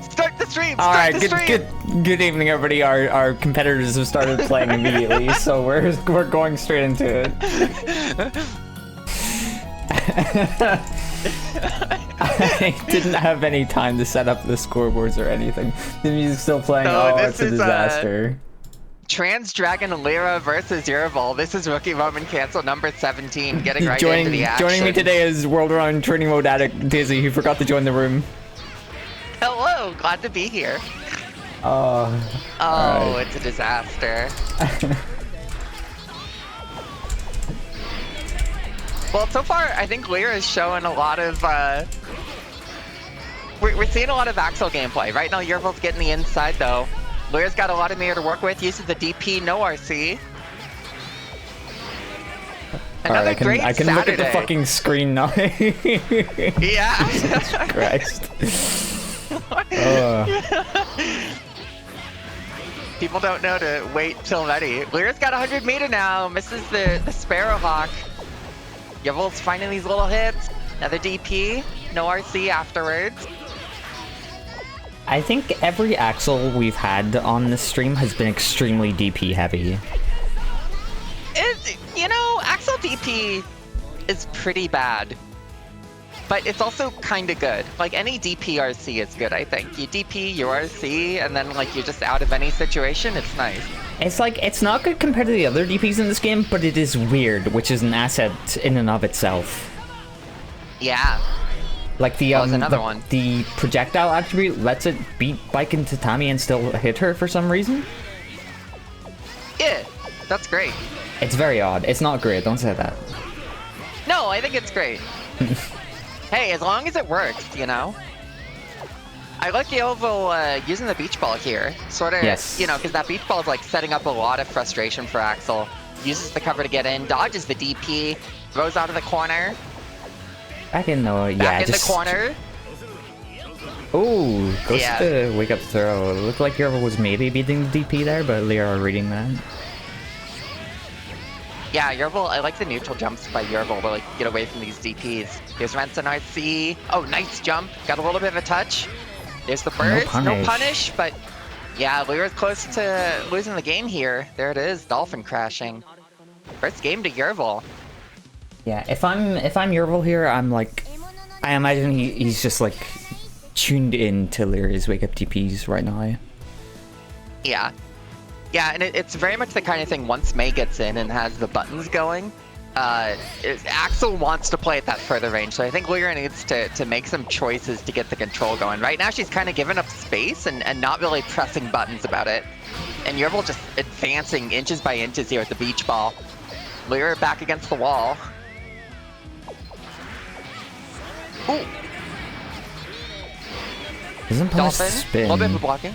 Start the stream! All right, Start the stream! good evening, everybody. Our competitors have started playing immediately, so we're going straight into it. I didn't have any time to set up the scoreboards or anything. The music's still playing. So oh, this it's a is, disaster. Trans Dragon Lyra versus Euroball. This is Rookie Moment Cancel number 17, getting right into the action. Joining me today is World Run Training Mode Addict Dizzy, who forgot to join the room. Hello, glad to be here. Oh, right. It's a disaster. Well, so far, I think Lyra is showing a lot of, we're seeing a lot of Axel gameplay. Right now, Euroball's getting the inside, though. Lyra's got a lot of mirror to work with, uses the DP, no RC. Another great I can Saturday. look at the fucking screen now. Yeah. Jesus Christ. People don't know to wait till ready. Lyra's got 100 meter now, misses the Sparrowhawk. Yvel's finding these little hits. Another DP, no RC afterwards. I think every Axel we've had on this stream has been extremely DP heavy. You know, Axel DP is pretty bad. But it's also kind of good. Like, any DP RC is good, I think. You DP, you RC, and then, like, you're just out of any situation. It's nice. It's like, it's not good compared to the other DPs in this game, but it is weird, which is an asset in and of itself. Yeah. Like, the, another one. The projectile attribute lets it beat Bike and Tatami and still hit her for some reason? Yeah, that's great. It's very odd. It's not great, don't say that. No, I think it's great. Hey, as long as it works, you know? I like Yovo using the beach ball here. Sort of, yes. You know, because that beach ball is like setting up a lot of frustration for Axel. Uses the cover to get in, dodges the DP, throws out of the corner. Back in the, yeah, Back in the corner. Ooh, goes to wake up throw. It looked like Yovo was maybe beating the DP there, but Lyra reading that. Yeah, Yervil, I like the neutral jumps by Yervil to like get away from these DPs. Here's Renson RC. Oh, nice jump. Got a little bit of a touch. There's the burst. No punish, but yeah, Lyra's close to losing the game here. There it is, Dolphin crashing. First game to Yervil. Yeah, if I'm Yervil here, I'm like, I imagine he's just like tuned in to Lyra's wake up DPs right now. Yeah. Yeah, and it's very much the kind of thing, once Mei gets in and has the buttons going, Axel wants to play at that further range, so I think Lyra needs to make some choices to get the control going. Right now she's kind of giving up space and not really pressing buttons about it. And Yervil just advancing inches by inches here with the beach ball. Lyra back against the wall. Ooh! Doesn't Dolphin, spin. a little bit of blocking.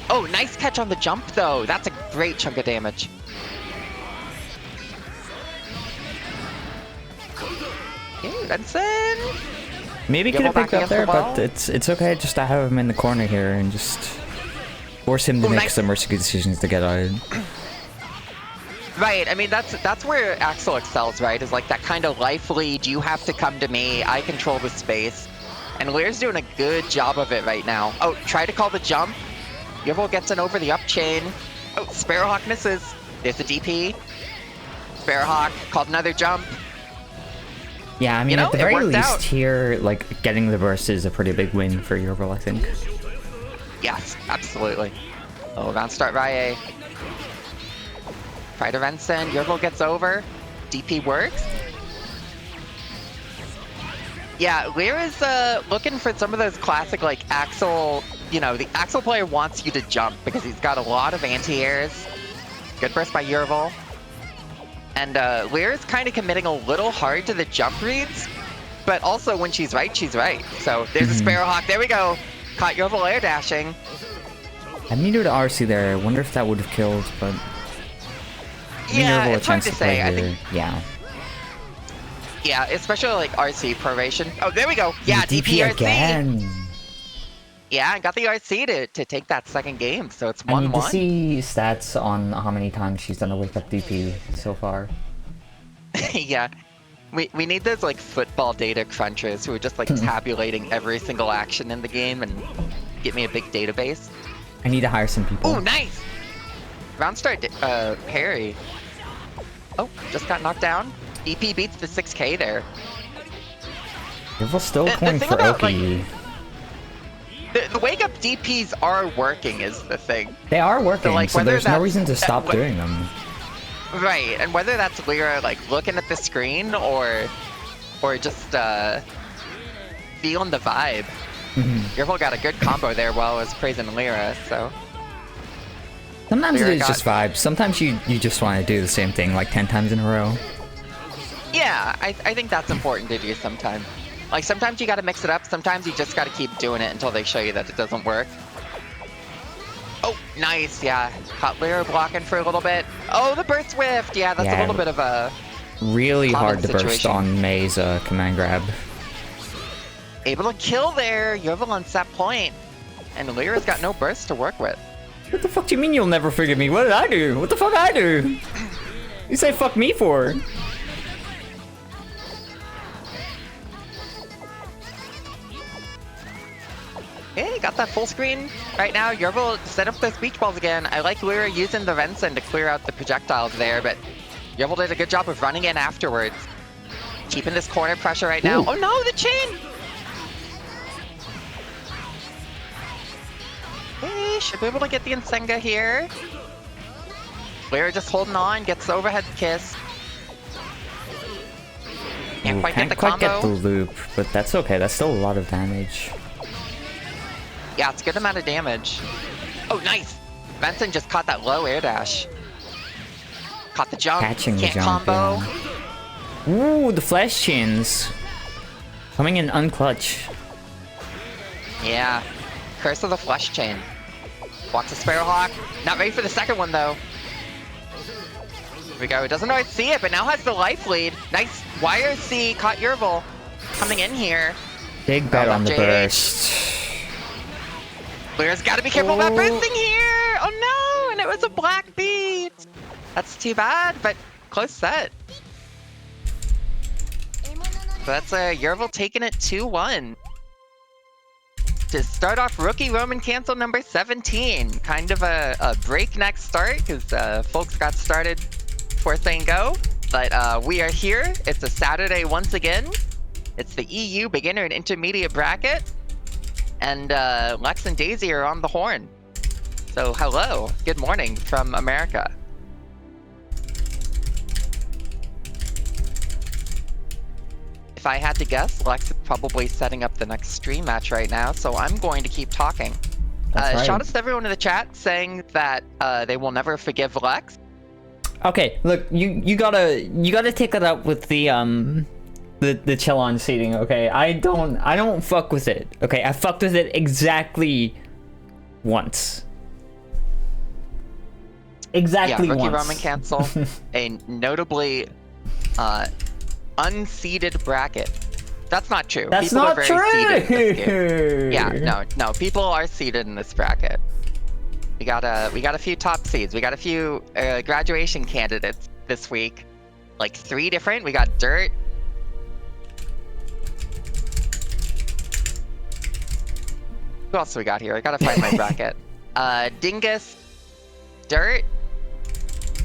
Oh, nice catch on the jump, though. That's a great chunk of damage. Okay, Benson. Maybe could have picked up there, but it's okay just to have him in the corner here and just force him to make some risky decisions to get out. Right, I mean, that's where Axel excels, right? Is like that kind of life lead, you have to come to me, I control the space. And Lyra's doing a good job of it right now. Oh, try to call the jump. Yervil gets in over the up chain. Oh, Sparrowhawk misses. There's the DP. Sparrowhawk called another jump. Yeah, I mean, at the very least here, like, getting the burst is a pretty big win for Yervil, I think. Yes, absolutely. Oh, round start Rye. Try to Renson. Yervil gets over. DP works. Yeah, Lyra's looking for some of those classic, like, Axel... You know, the Axel player wants you to jump because he's got a lot of anti-airs. Good burst by Yervil. And Lyra's kind of committing a little hard to the jump reads, but also when she's right, she's right. So there's a Sparrowhawk. There we go. Caught Yervil air dashing. I needed an RC there. I wonder if that would have killed, but... Yeah, it's hard to say. I think... Yeah. Yeah, especially like RC privation. Oh, there we go. Yeah, DP RC. Again. Yeah, and got the RC to take that second game, so it's 1-1. I need to see stats on how many times she's done a wake up DP so far. Yeah. We need those like football data crunchers who are just like tabulating every single action in the game and get me a big database. I need to hire some people. Oh, nice! Round start parry. Oh, just got knocked down. EP beats the 6k there. You're still The going thing for about, like, Oki. The wake up DPs are working is the thing. They are working, like, so whether there's no that's- reason to stop doing them. Right, and whether that's Lyra like looking at the screen or just feeling the vibe. Yervil got a good combo there while I was praising Lyra, so. Sometimes Lyra it's just vibes. Sometimes you just want to do the same thing like 10 times in a row. Yeah, I think that's important to do sometimes. Like, sometimes you gotta mix it up, sometimes you just gotta keep doing it until they show you that it doesn't work. Oh, nice, yeah. Caught Lyra blocking for a little bit. Oh, the burst whiff! Yeah, that's a little bit of a... Really common hard to burst situation. on May's command grab. Able to kill there, Yervil on set point. And Lyra's got no burst to work with. What the fuck do you mean you'll never forgive me? What did I do? What the fuck I do? You say fuck me for? Hey, got that full screen. Right now, Yervil set up those beach balls again. I like Lyra using the Venson to clear out the projectiles there, but Yervil did a good job of running in afterwards. Keeping this corner pressure right now. Ooh. Oh no, the chain! Hey, should be able to get the Insenga here. Lyra just holding on, gets the overhead kiss. Can't quite get the combo. Get the loop, but that's okay. That's still a lot of damage. Yeah, it's a good amount of damage. Oh, nice! Benson just caught that low air dash. Caught the jump. Catching the Can't jump, combo. yeah. Ooh, the flash chins. Coming in unclutch. Yeah. Curse of the flesh chain. Walks the Sparrowhawk. Not ready for the second one, though. Here we go. Doesn't always see it, but now has the life lead. Nice wire C. Caught Yervil. Coming in here. Big bet on the JH. burst. Lyra's got to be careful about bursting here! Oh no! And it was a black beat! That's too bad, but close set. So that's Yervil taking it 2-1. To start off rookie Roman cancel number 17. Kind of a breakneck start, because folks got started before saying go. But we are here. It's a Saturday once again. It's the EU beginner and intermediate bracket. And Lex and Daisy are on the horn. So hello, good morning from America. If I had to guess, Lex is probably setting up the next stream match right now, so I'm going to keep talking. That's Shout right. out to everyone in the chat saying that they will never forgive Lex. Okay, look, you gotta take that up with the Chillon seating, okay? I don't fuck with it. Okay, I fucked with it exactly once. Exactly yeah, rookie once. Roman cancel, a notably unseeded bracket. That's not true. That's people not are very seeded in this game. true. Yeah, no, people are seeded in this bracket. We got a few top seeds. We got a few graduation candidates this week, like 3 different. We got Dirt. Who else we got here? I gotta find my bracket. Dingus, Dirt,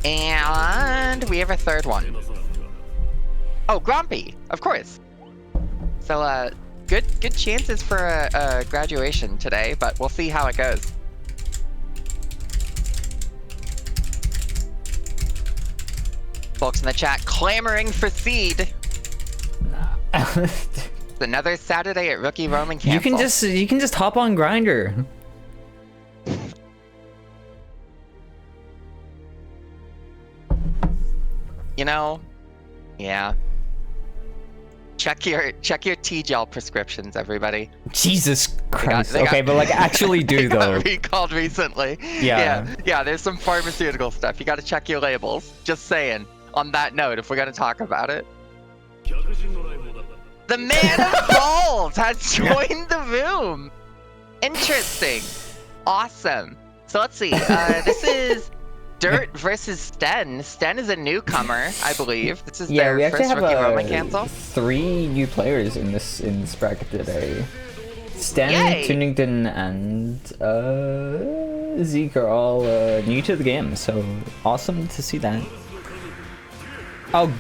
and we have a third one. Oh, Grumpy, of course. So, good chances for a graduation today, but we'll see how it goes. Folks in the chat clamoring for seed. It's another Saturday at Rookie Roman cancel. You can just hop on Grinder. You know, yeah. Check your T-gel prescriptions, everybody. Jesus Christ. they got- Okay, but like actually do They got though. recalled recently. Yeah. Yeah. There's some pharmaceutical stuff. You got to check your labels. Just saying. On that note, if we're gonna talk about it, the man of balls has joined the room. Interesting. Awesome. So let's see. This is Dirt versus Sten. Sten is a newcomer, I believe. This is Yeah, their we actually first have Rookie Roman cancel. 3 new players in this bracket today. Sten, Yay! Tunington, and Zeke are all new to the game, so awesome to see that. Oh,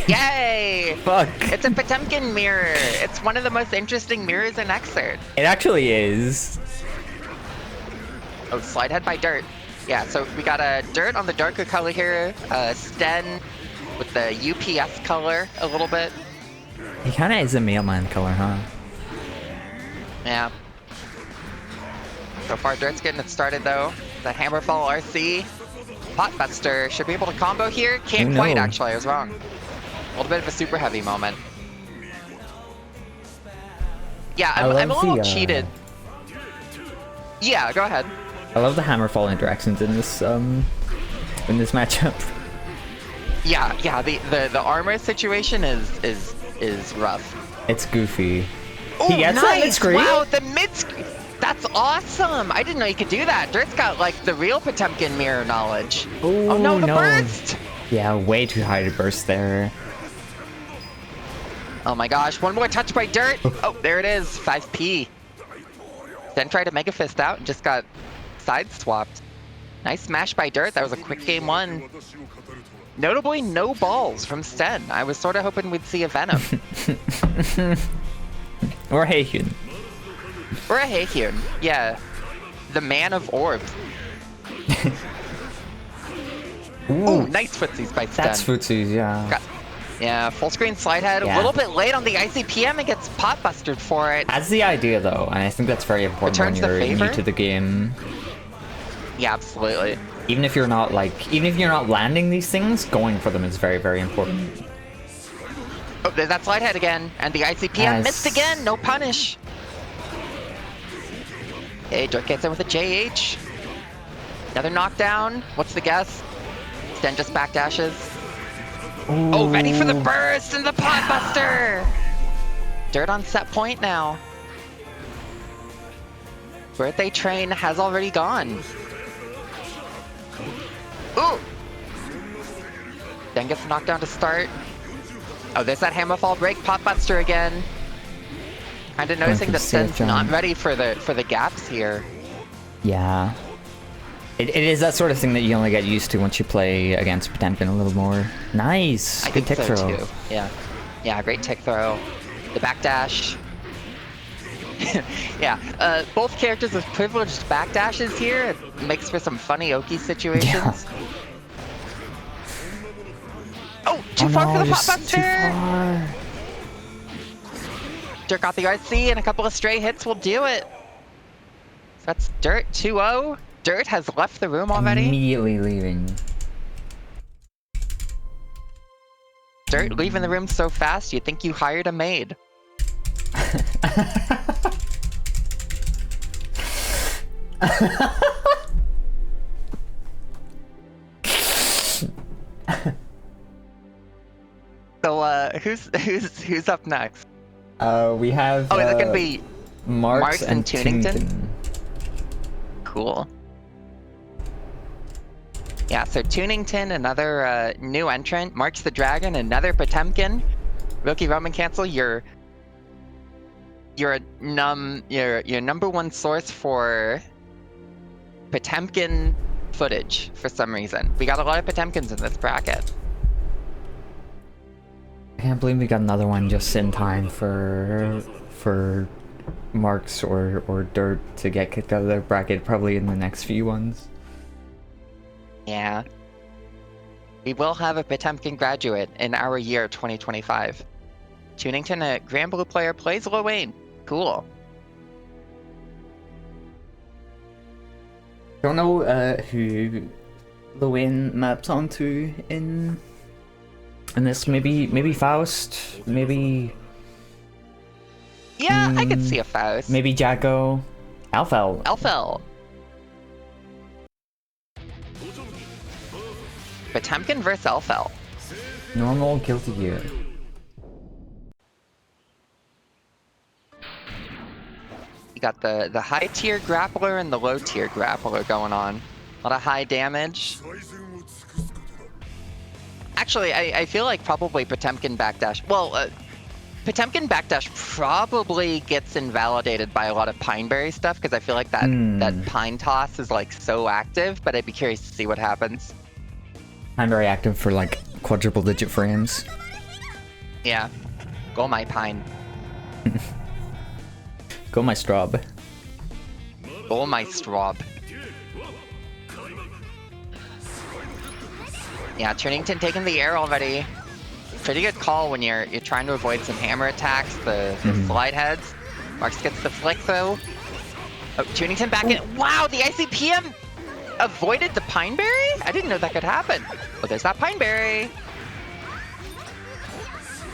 Yay! fuck. It's a Potemkin mirror. It's one of the most interesting mirrors in Xrd. It actually is. Oh, slide head by Dirt. Yeah, so we got a Dirt on the darker color here. Sten with the UPS color a little bit. He kind of is a mailman color, huh? Yeah. So far, Dirt's getting it started though. The Hammerfall RC. Potbuster should be able to combo here. Can't Oh, quite, no. actually. I was wrong. A little bit of a super heavy moment. Yeah, I'm a love little the, cheated. Yeah, go ahead. I love the Hammerfall interactions in this matchup. Yeah, the armor situation is rough. It's goofy. Oh, He gets that nice! mid-screen? Wow, the mid-screen! That's awesome! I didn't know you could do that. Dirt's got, like, the real Potemkin mirror knowledge. Ooh, Oh no, the no. burst! Yeah, way too high to burst there. Oh my gosh, one more touch by Dirt! Oh, there it is, 5p. Then tried to Mega Fist out and just got side-swapped. Nice smash by Dirt, that was a quick game one. Notably, no balls from Sten. I was sort of hoping we'd see a Venom. Or Heihyun. Or a Heihyun, yeah. The man of orbs. Oh, nice footsies by Sten. That's footsies, yeah. Yeah, full screen slide head. Yeah. A little bit late on the ICPM and gets pot busted for it. That's the idea, though, and I think that's very important when Returns the you're favor? new to the game. Yeah, absolutely. Even if you're not landing these things, going for them is very, very important. Oh, there's that slide head again, and the ICPM Yes. missed again. No punish. Okay, Dirk gets in with a JH. Another knockdown. What's the guess? Sten just backdashes. Oh, ready for the burst and the pot buster. Dirt on set point now. Birthday train has already gone. Ooh! Then gets knocked down to start. Oh, there's that Hammerfall break, Potbuster again. Kinda noticing that Sten's not ready for the gaps here. Yeah. It is that sort of thing that you only get used to once you play against Potemkin a little more. Nice! I Good think tick so throw. too. Yeah. Yeah, great tick throw. The backdash. Yeah, both characters with privileged backdashes here. It makes for some funny Oki situations. Yeah. Oh, too far for the you're Potbuster! too far. Dirt got the RC and a couple of stray hits will do it. So that's Dirt 2-0. Dirt has left the room already. Immediately leaving. Dirt leaving the room so fast, you'd think you hired a maid. So, who's up next? We have. Oh, is it gonna be Marks and Tunington? Tunington. Cool. Yeah, so Tunington, another new entrant. Marks the Dragon, another Potemkin. Rookie Roman Cancel, you're your number one source for Potemkin footage for some reason. We got a lot of Potemkins in this bracket. I can't believe we got another one just in time for Marks or Dirt to get kicked out of their bracket probably in the next few ones. Yeah. We will have a Potemkin graduate in our year 2025. Tunington, a Grand Blue player, plays Lowain. Cool. Don't know who Lowain maps onto in this. Maybe Faust, maybe. Yeah, I could see a Faust. Maybe Jacko, Alphel. Elfel. Potemkin versus Elfel. Normal Guilty Gear. You got the high tier grappler and the low tier grappler going on. A lot of high damage. Actually, I feel like probably Potemkin backdash. Well, Potemkin backdash probably gets invalidated by a lot of Pineberry stuff, because I feel like that Pine Toss is like so active, but I'd be curious to see what happens. I'm very active for like quadruple digit frames. Yeah. Go my Pine. Go my Straub. Go my Straub. Yeah, Turnington taking the air already. Pretty good call when you're trying to avoid some hammer attacks, the slide heads. Marks gets the flick though. Oh, Turnington back in. Wow, the ICPM avoided the Pineberry? I didn't know that could happen. Oh, there's that Pineberry.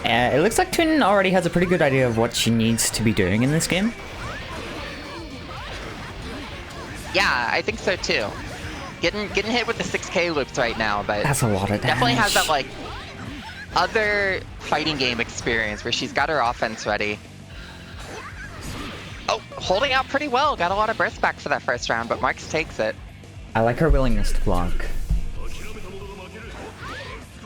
It looks like Tun already has a pretty good idea of what she needs to be doing in this game. Yeah, I think so too. Getting hit with the 6K loops right now, but that's a lot of damage. Definitely has that like other fighting game experience where she's got her offense ready. Oh, holding out pretty well. Got a lot of burst back for that first round, but Marks takes it. I like her willingness to block.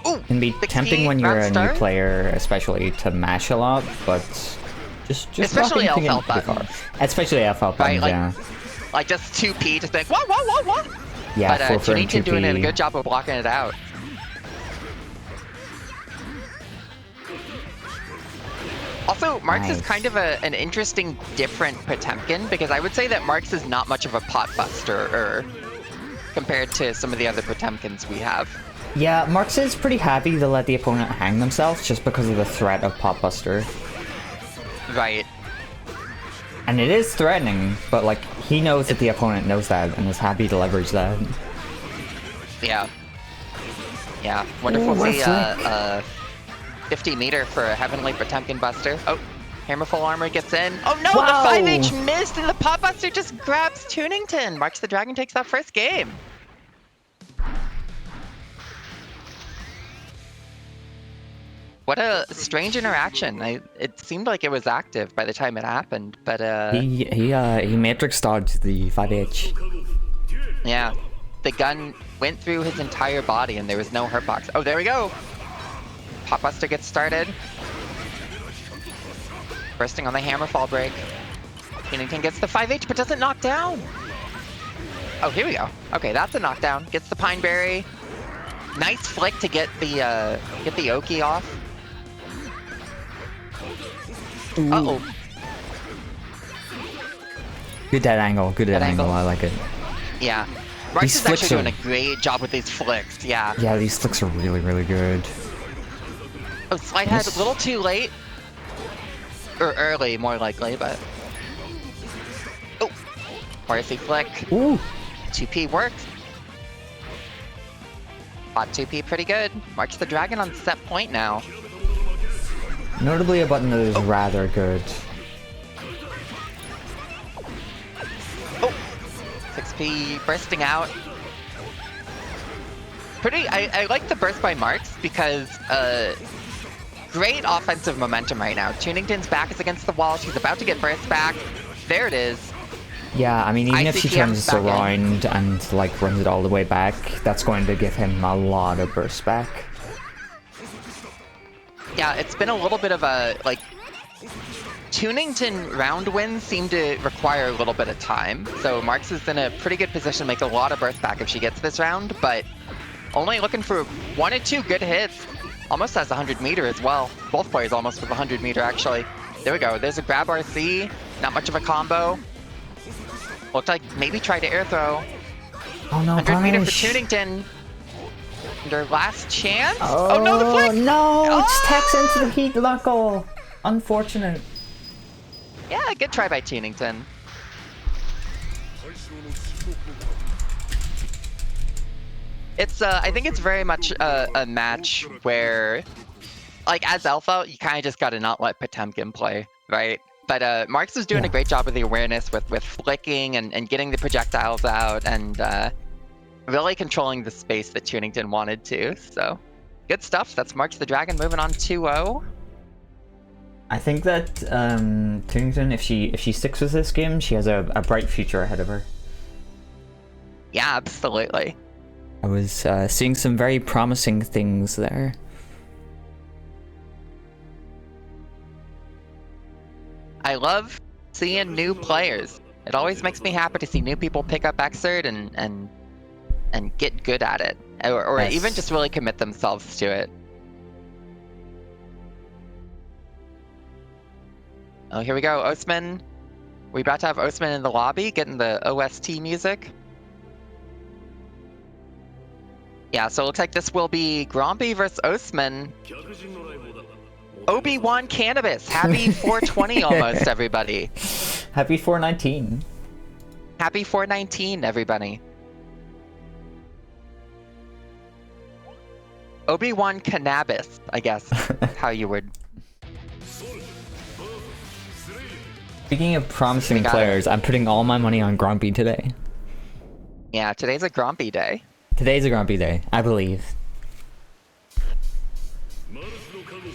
Ooh, can be tempting when you're a new player, especially to mash a lot, but just especially FL buttons. Especially FL buttons, right, like, yeah. Like just 2P, just like what? Yeah, but Turnington doing a good job of blocking it out. Also, Marks is kind of an interesting, different Potemkin, because I would say that Marks is not much of a pot buster compared to some of the other Potemkins we have. Yeah, Marks is pretty happy to let the opponent hang themselves just because of the threat of pot buster. Right. And it is threatening, but like he knows that the opponent knows that and is happy to leverage that. Yeah. Yeah. Wonderful to see 50 meter for a Heavenly Potemkin Buster. Oh, Hammerful Armor gets in. Oh no, wow. The 5H missed and the Pot Buster just grabs Tunington. Marks the Dragon takes that first game. What a strange interaction. It seemed like it was active by the time it happened, but he matrix dodged the 5H. Yeah. The gun went through his entire body and there was no hurt box. Oh, there we go. Pot Buster gets started. Bursting on the Hammerfall break. Tunington gets the 5H but doesn't knock down. Oh, here we go. Okay, that's a knockdown. Gets the Pineberry. Nice flick to get the Oki off. Uh-oh. Good dead angle, good dead angle, I like it. Yeah. Marks is actually doing a great job with these flicks, yeah. Yeah, these flicks are really, really good. Oh, slide head a little too late. Or early, more likely, but... Oh! RC flick. Ooh! 2P works. Bot 2P pretty good. Marks the Dragon on set point now. Notably a button that is rather good. Oh! 6P bursting out. I like the burst by Marks because great offensive momentum right now. Tunington's back is against the wall. She's about to get burst back. There it is. Yeah, I mean, even if she turns this around and like runs it all the way back, that's going to give him a lot of burst back. Yeah, it's been a little bit of a, like, Tunington round wins seem to require a little bit of time. So Marks is in a pretty good position to make a lot of burst back if she gets this round, but only looking for 1 or 2 good hits. Almost has 100 meter as well. Both players almost with 100 meter actually. There we go. There's a grab RC. Not much of a combo. Looked like maybe try to air throw. Oh no, 100 meter for Tunington. Their last chance? Oh no, the flick! No, it just tacks into the heat knuckle. Unfortunate. Yeah, good try by Tunington. It's I think it's very much a match where, like, as Alpha, you kind of just gotta not let Potemkin play, right? But Marks is doing a great job with the awareness, with flicking and getting the projectiles out, and really controlling the space that Tunington wanted to. So, good stuff. That's Marks the Dragon moving on 2-0. I think that Tunington, if she sticks with this game, she has a bright future ahead of her. Yeah, absolutely. I was seeing some very promising things there. I love seeing new players. It always makes me happy to see new people pick up Xrd and get good at it, or Yes. even just really commit themselves to it. Oh, here we go, Osman. We about to have Osman in the lobby getting the OST music. Yeah, so it looks like this will be Gromby versus Osman. Obi-Wan Cannabis. Happy 420 almost, everybody. Happy 419. Happy 419, everybody. Obi-Wan Cannabis, I guess, how you would. Speaking of promising got players, I'm putting all my money on Grumpy today. Yeah, today's a Grompy day. Today's a Grumpy day, I believe.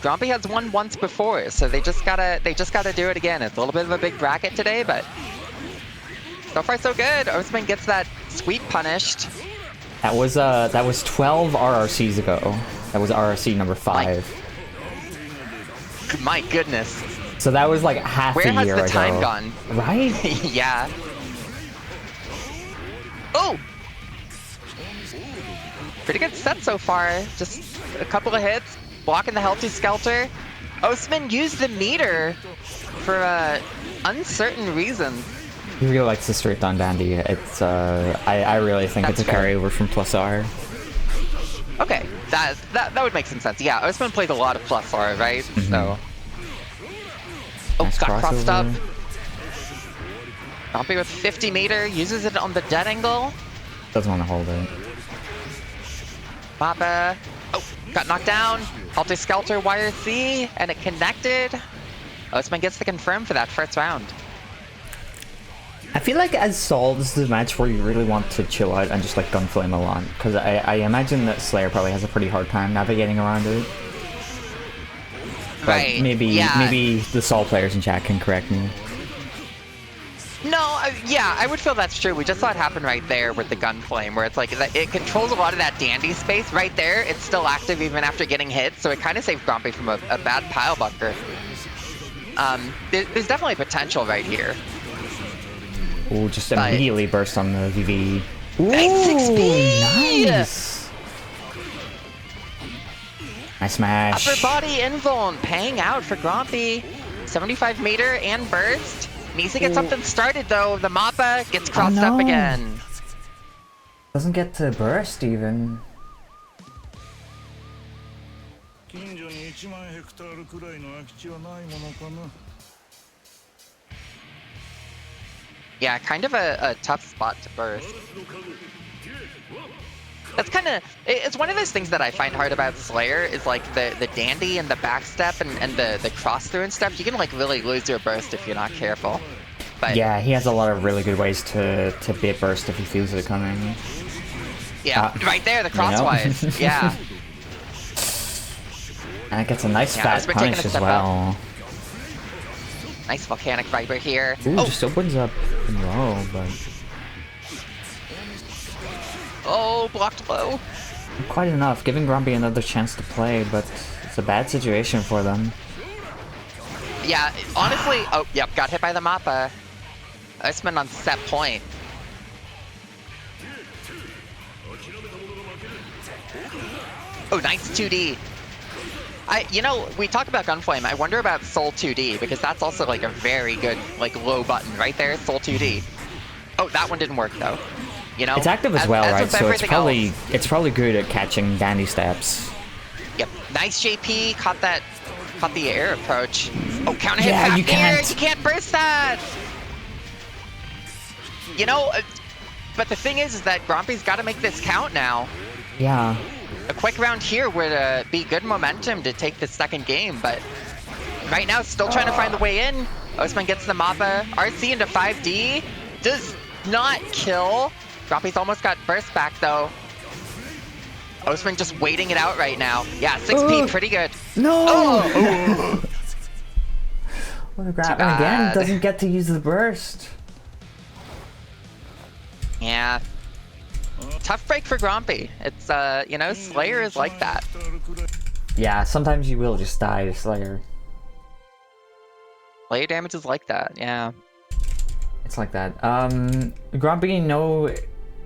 Grompy has won once before, so they just gotta do it again. It's a little bit of a big bracket today, but so far so good. Osman gets that sweep punished. That was 12 RRCs ago. That was RRC number 5. My goodness. So that was like half Where a has year the ago. time gone? Right? Yeah. Oh! Pretty good set so far. Just a couple of hits. Blocking the Healthy Skelter. Osman used the meter for uncertain reasons. He really likes the straight down dandy. It's I really think That's it's a fair. carryover from Plus R. Okay, that would make some sense. Yeah, Osman plays a lot of plus R, right? So. Oh, Nice got crossed up. crossover. Grumpy with 50 meter, uses it on the dead angle. Doesn't want to hold it. Mappa. Oh, got knocked down. Healthy Skelter, YRC, and it connected. Osman gets the confirm for that first round. I feel like as Sol, this is a match where you really want to chill out and just like gunflame a lot, because I imagine that Slayer probably has a pretty hard time navigating around it. But Right. maybe Yeah. the Sol players in chat can correct me. No, yeah, I would feel that's true. We just saw it happen right there with the gunflame, where it's like it controls a lot of that dandy space right there. It's still active even after getting hit, so it kind of saved Grumpy from a bad pile bucker. There's definitely potential right here. Ooh, just immediately burst on the VV. Ooh, Nice 6P! nice. Nice smash. Upper body invuln paying out for Grumpy. 75 meter and burst. Needs to get something started though. The Mappa gets crossed up no. again. Doesn't get to burst even. Yeah, kind of a tough spot to burst. That's kind of, it's one of those things that I find hard about Slayer is like the dandy and the backstep and the cross through and stuff. You can like really lose your burst if you're not careful. But Yeah, he has a lot of really good ways to bait burst if he feels it coming. yeah, right there, the crosswise. Yeah. And it gets a nice Yeah, fat Osman taking a punish as step well. Nice volcanic viper here. Ooh, Oh, just opens up in low, but oh, blocked low. quite enough. Giving Grumpy another chance to play, but it's a bad situation for them. Yeah, honestly, oh, yep, got hit by the Mappa. Osman on set point. Oh, nice 2D. You know, we talk about Gunflame. I wonder about Soul 2D because that's also like a very good, like low button right there. Soul 2D. Oh, that one didn't work though. You know, It's active as well, right? with So it's everything probably else. good at catching dandy steps. Yep, nice JP. Caught the air approach. Oh, counter hit Yeah, back you air. can't. You can't burst that. You know, but the thing is that Grumpy's got to make this count now. Yeah. A quick round here would be good momentum to take the second game, but right now still trying to find the way in. Osman gets the Mappa. RC into 5D. Does not kill. Grumpy's almost got burst back though. Osman just waiting it out right now. Yeah, 6P, pretty good. No! Oh! What a grab. Too And again, bad. doesn't get to use the burst. Yeah. Tough break for Grumpy. It's, you know, Slayer is like that. Yeah, sometimes you will just die to Slayer. Player damage is like that, yeah. It's like that. Grumpy, no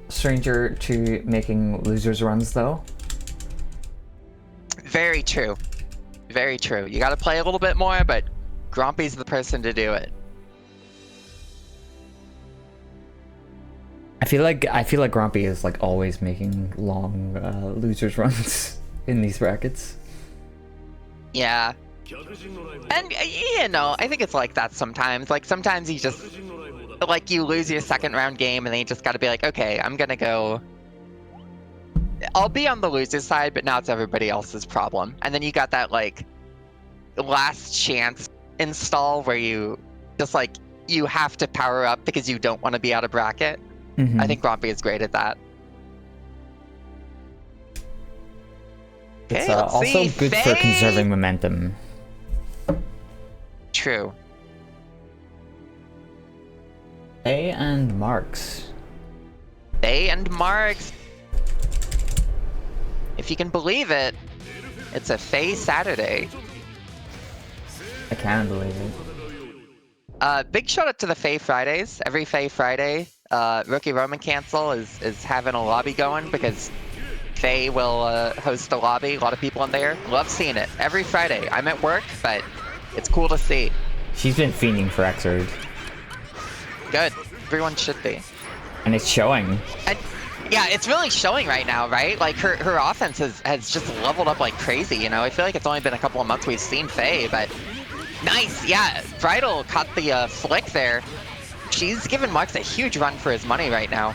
stranger to making losers runs though. Very true. Very true. You gotta play a little bit more, but Grumpy's the person to do it. I feel like Grumpy is like always making long losers runs in these brackets. Yeah. And, you know, I think it's like that sometimes. Like, sometimes you just, like, you lose your second round game and then you just gotta be like, okay, I'm gonna go... I'll be on the loser's side, but now it's everybody else's problem. And then you got that, like, last chance install where you just, like, you have to power up because you don't want to be out of bracket. Mm-hmm. I think Grumpy is great at that. It's Okay, let's also see. good for conserving momentum. True. Faye and Marks. Faye and Marks. If you can believe it, it's a Faye Saturday. I can't believe it. Big shout out to the Faye Fridays. Every Faye Friday, Rookie Roman Cancel is having a lobby going because Faye will host a lobby. A lot of people in there. Love seeing it. Every Friday. I'm at work, but it's cool to see. She's been fiending for Xrd. Good. Everyone should be. And it's showing. And yeah, it's really showing right now, right? Like her offense has just leveled up like crazy, you know? I feel like it's only been a couple of months we've seen Faye, but nice, yeah. Bridal caught the flick there. She's given Marks a huge run for his money right now.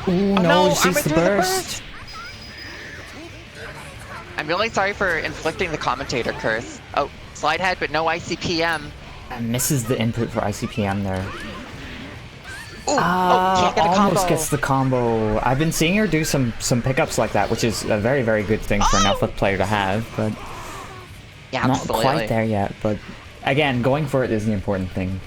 Ooh, Oh, no, no, she's Armor the through burst. I'm really sorry for inflicting the commentator curse. Oh, slide head, but no ICPM. And misses the input for ICPM there. Ooh, can't get a almost combo. gets the combo. I've been seeing her do some pickups like that, which is a very, very good thing for an alpha player to have, but Yeah, not absolutely. quite there yet. But again, going for it is the important thing.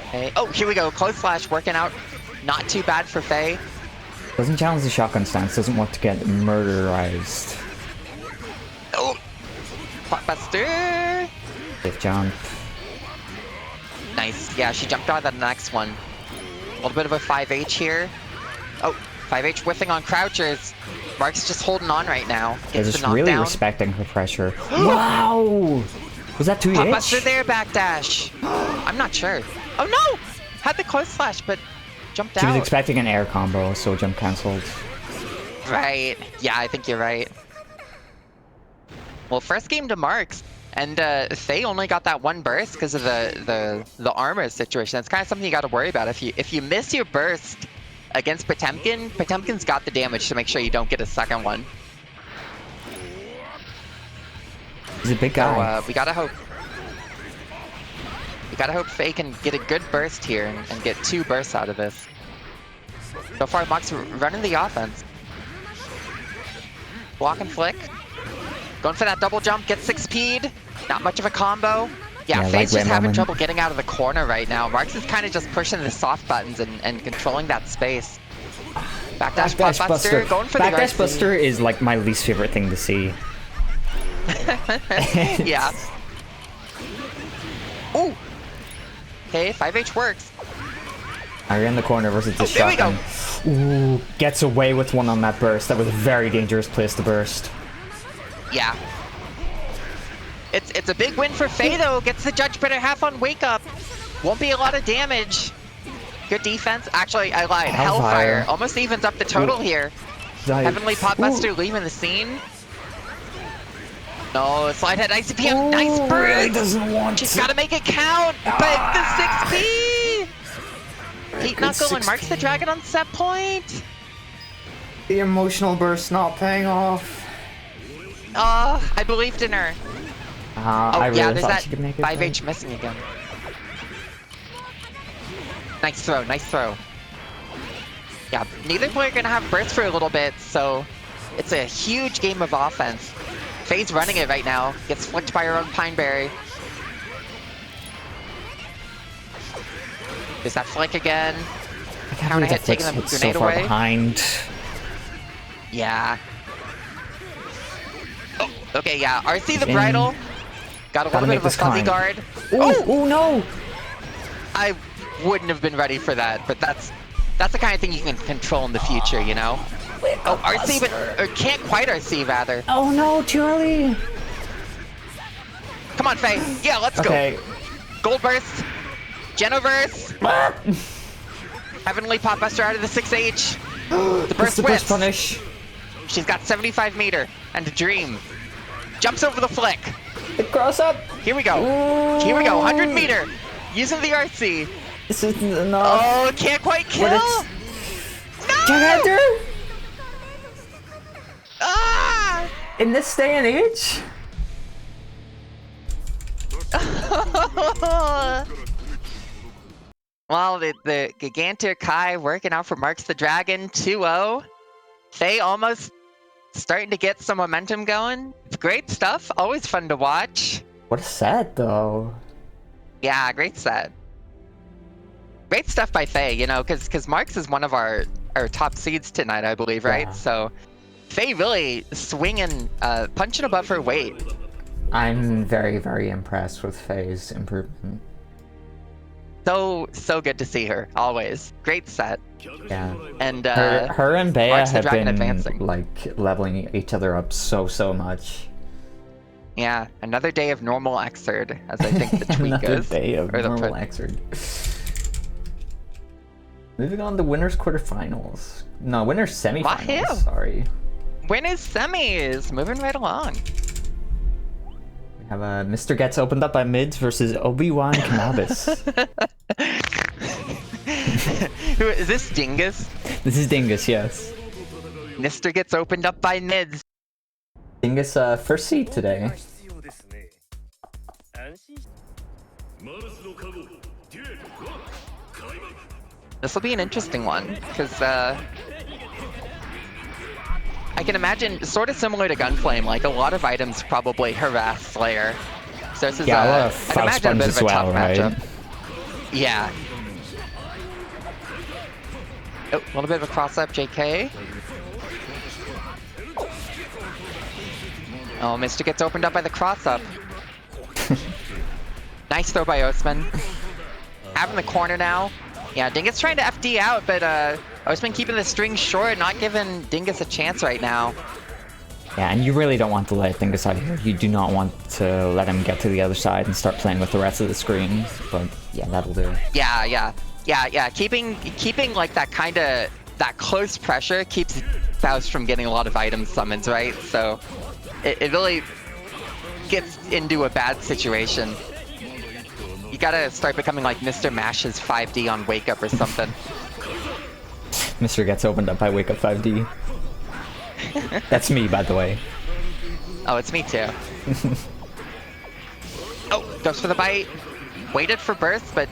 Okay. Oh, here we go. Close slash working out. Not too bad for Faye. Doesn't challenge the shotgun stance, doesn't want to get murderized. Oh, Blockbuster. Safe jump. Nice. Yeah, she jumped out of the next one. A little bit of a 5H here. Oh, 5H whiffing on crouchers. Mark's just holding on right now. They're Gets just the really knockdown. respecting her pressure. Wow! Was that 2H? Blockbuster there, backdash. I'm not sure. Oh no! Had the close slash, but jumped She out. was expecting an air combo, so jump cancelled. Right. Yeah, I think you're right. Well, first game to Marks, and Faye only got that one burst because of the armor situation. That's kind of something you got to worry about. If you miss your burst against Potemkin, Potemkin's got the damage to make sure you don't get a second one. He's a big guy. So we gotta hope. We gotta hope Faye can get a good burst here and get 2 bursts out of this. So far, Marks running the offense. Block and flick. Going for that double jump, gets 6 speed. Not much of a combo. Yeah, Yeah, Faye's just having moment. trouble getting out of the corner right now. Marks is kind of just pushing the soft buttons and controlling that space. Backdash Buster, going for the Backdash RC. Buster is like my least favorite thing to see. Yeah. Ooh. Okay, 5H works. Are you in the corner versus the there we shotgun? Ooh, gets away with one on that burst. That was a very dangerous place to burst. Yeah. It's a big win for Faye though. Gets the Judge Better half on Wake Up. Won't be a lot of damage. Good defense. Actually, I lied. Hellfire. Almost evens up the total here. Heavenly Potbuster leaving the scene. No, slide head ICPM. Nice burst. He doesn't want She's to. got to make it count. But the 6P. Heat Knuckle and Marks the Dragon on set point. The emotional burst not paying off. I believed in her. I really yeah, there's thought that she could make it. 5H missing again. Nice throw, nice throw. Yeah, neither player gonna have burst for a little bit, so it's a huge game of offense. Faye's running it right now. Gets flicked by her own Pineberry. There's that flick again. I can't Counter believe hit, that taking flick's the so grenade far away. behind. Yeah. Oh, Okay, yeah. RC the In. bridle. Got a Gotta little bit make of a this fuzzy climb. guard. Oh, oh no! I wouldn't have been ready for that, but that's the kind of thing you can control in the future, you know? Oh, RC, but or can't quite RC, rather. Oh no, too early! Come on, Faye. Yeah, let's Okay. go. Gold Burst. Genoverse. Heavenly Popbuster out of the 6H. The burst the burst whips. punish. She's got 75 meter and a dream. Jumps over the flick. The cross up. Here we go. Ooh. Here we go. 100 meter. Using the RC. This isn't enough. Oh, can't quite kill. No! GGXrd? Ah! In this day and age? Well, the Gigantic Kai working out for Marks the Dragon 2-0. Faye almost starting to get some momentum going. It's great stuff. Always fun to watch. What a set, though. Yeah, great set. Great stuff by Faye, you know, because Marks is one of our top seeds tonight, I believe, right? Yeah. So Faye really swinging, punching above her weight. I'm very, very impressed with Faye's improvement. So good to see her, always. Great set. Yeah. And Her and Bea Marks the have Dragon been advancing. like leveling each other up so much. Yeah, another day of normal Xrd, as I think the tweet Another goes. day of Or the normal put- Xrd. Moving on to winners quarterfinals. No, winners semifinals. Wahoo! Sorry. Winners semis, moving right along. We have Mr. Gets opened up by mids versus Obi-Wan Cannabis. Who is this, Dingus? This is Dingus, yes. Mister gets opened up by mids. Dingus, first seed today. This will be an interesting one, because I can imagine, sort of similar to Gunflame, like a lot of items probably harass Slayer. So this is Yeah, a lot of I'd Faust imagine a bit Sponge of a as tough well, right? matchup. Yeah. Oh, a little bit of a cross-up, JK. Oh, Mister gets opened up by the cross-up. Nice throw by Osman. Having the corner now. Yeah, Dingus trying to FD out, but Osman keeping the string short, not giving Dingus a chance right now. Yeah, and you really don't want to let Dingus out here. You do not want to let him get to the other side and start playing with the rest of the screen. But yeah, that'll do. Yeah. Keeping like that kind of close pressure keeps Faust from getting a lot of item summons, right? So it really gets into a bad situation. You gotta start becoming like Mr. Mash's 5D on Wake Up or something. Mr. Gets opened up by Wake Up 5D. That's me, by the way. Oh, it's me too. Oh, goes for the bite. Waited for burst, but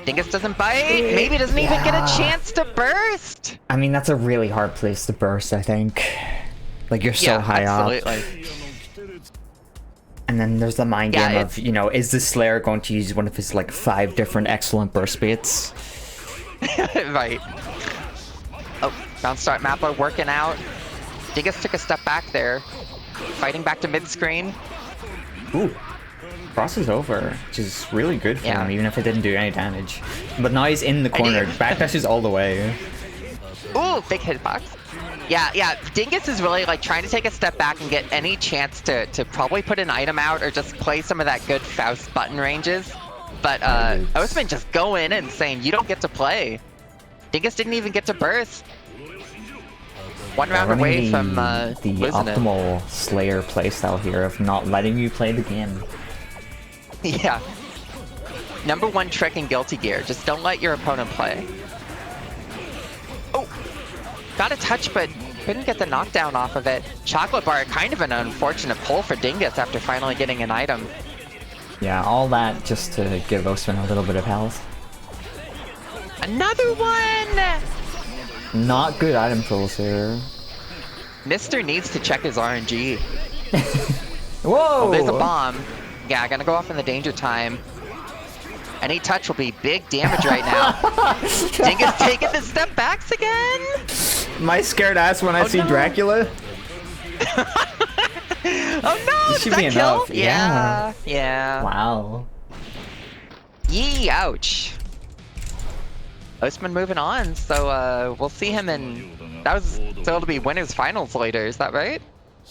Dingus doesn't bite. Maybe doesn't even get a chance to burst. I mean, that's a really hard place to burst, I think. Like, you're so high absolutely. up. And then there's the mind game of, you know, is the Slayer going to use one of his, like, 5 different excellent burst baits? Right. Oh, bounce start Mappa working out. Dingus took a step back there. Fighting back to mid-screen. Ooh. Crosses over, which is really good for him, even if it didn't do any damage. But now he's in the corner. Backdashes all the way. Ooh, big hitbox. Yeah, Dingus is really like trying to take a step back and get any chance to probably put an item out or just play some of that good Faust button ranges. But Osman just go in and saying, you don't get to play. Dingus didn't even get to burst. One round away from the losing optimal Slayer playstyle here of not letting you play the game. Yeah. Number 1 trick in Guilty Gear, just don't let your opponent play. Oh, got a touch, but couldn't get the knockdown off of it. Chocolate Bar, kind of an unfortunate pull for Dingus after finally getting an item. Yeah, all that just to give Osman a little bit of health. Another one! Not good item pulls here. Mister needs to check his RNG. Whoa! Oh, there's a bomb. Yeah, gonna go off in the danger time. Any touch will be big damage right now. Dingus taking the step backs again? My scared ass when I see no. Dracula. Oh no! This Does should that be kill? enough. Yeah. Yeah. Wow. Yee, ouch. Ostman moving on, so we'll see him in... That was still to be winners finals later, is that right?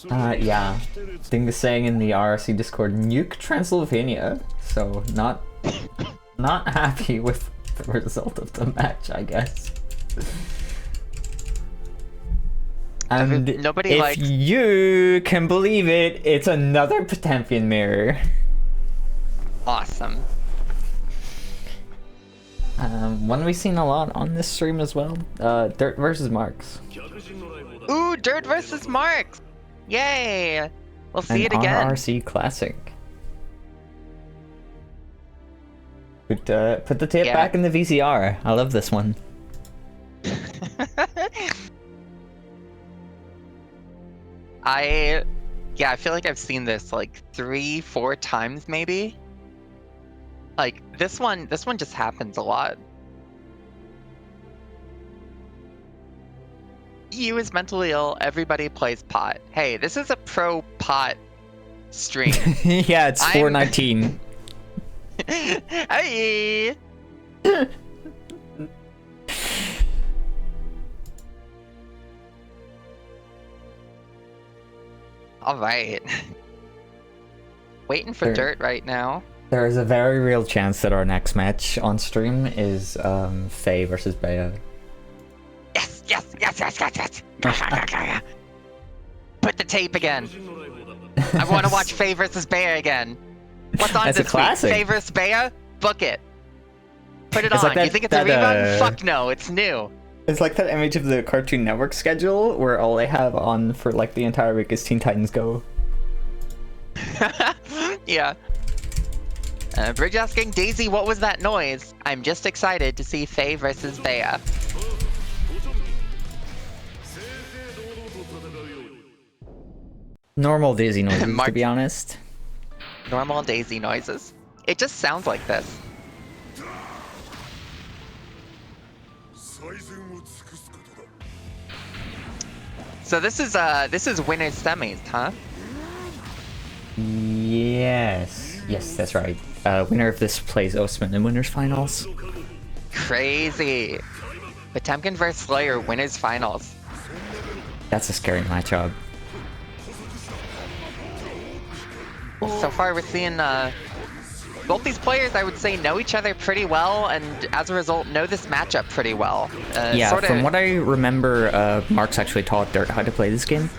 Yeah. Thing is saying in the RRC Discord, nuke Transylvania. So not happy with the result of the match, I guess. And Nobody if likes... you can believe it, it's another Potemkin mirror. Awesome. One we've seen a lot on this stream as well. Dirt versus Marks. Ooh, Dirt versus Marks! Yay! We'll see it An again. RRC classic. Put the tape Yeah. back in the VCR. I love this one. I feel like I've seen this like 3-4 times maybe. Like this one just happens a lot. EU is mentally ill, everybody plays pot. Hey, this is a pro pot stream. Yeah, it's 419. Hey! All right. Waiting for Dirt right now. There is a very real chance that our next match on stream is Faye versus Bea. Yes. Put the tape again. I want to watch Faye versus Bea again. What's on That's a this week? classic. Faye versus Bea? Book it. Put it It's on. like that- you think it's a rerun? Fuck no, it's new. It's like that image of the Cartoon Network schedule where all they have on for like the entire week is Teen Titans Go. Yeah. Bridge asking, Daisy, what was that noise? I'm just excited to see Faye versus Bea. Normal Daisy noises, to Mark- be honest. Normal Daisy noises. It just sounds like this. So this is winners semis, huh? Yes, that's right. Winner of this plays Ostman in winners finals. Crazy. Potemkin vs Slayer winners finals. That's a scary matchup. So far we're seeing both these players, I would say, know each other pretty well, and as a result know this matchup pretty well. Yeah, sorta... from what I remember, Mark's actually taught Dirt how to play this game.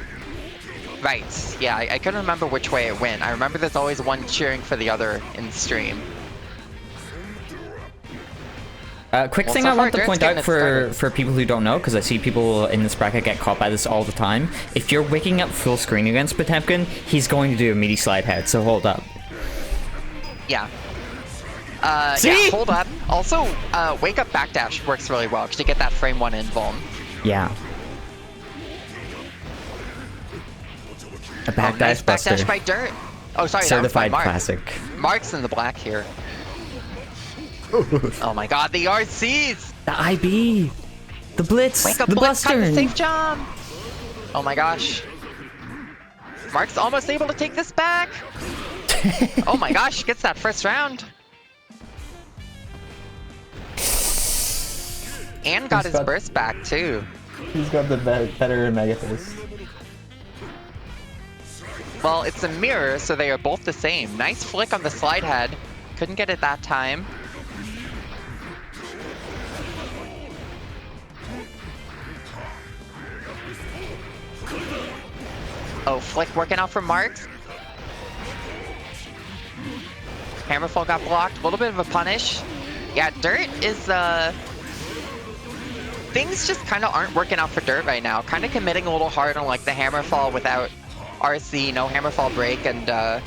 Right, yeah, I couldn't remember which way it went. I remember there's always one cheering for the other in stream. Quick Well, thing so I far, want to Dirt's point getting out it started. for people who don't know, because I see people in this bracket get caught by this all the time. If you're waking up full screen against Potemkin, he's going to do a meaty slide head, so hold up. Yeah. See? Yeah, hold up. Also, wake up backdash works really well, because you get that frame 1 invuln. Yeah. A backdash Nice buster. backdash by Dirt. Oh, sorry, Certified that was by Mark. classic. Mark's in the black here. Oh my god, the RCs! The IB! The Blitz! Wake up, the Blitz, cut the Buster! safe jump! Oh my gosh. Mark's almost able to take this back! Oh my gosh, gets that first round. And got his burst back too. He's got the better Mega Fist. Well, it's a mirror, so they are both the same. Nice flick on the slide head. Couldn't get it that time. Oh, flick working out for Marks. Hammerfall got blocked. A little bit of a punish. Yeah, Dirt is, things just kind of aren't working out for Dirt right now. Kind of committing a little hard on, like, the Hammerfall without RC, no Hammerfall break, and,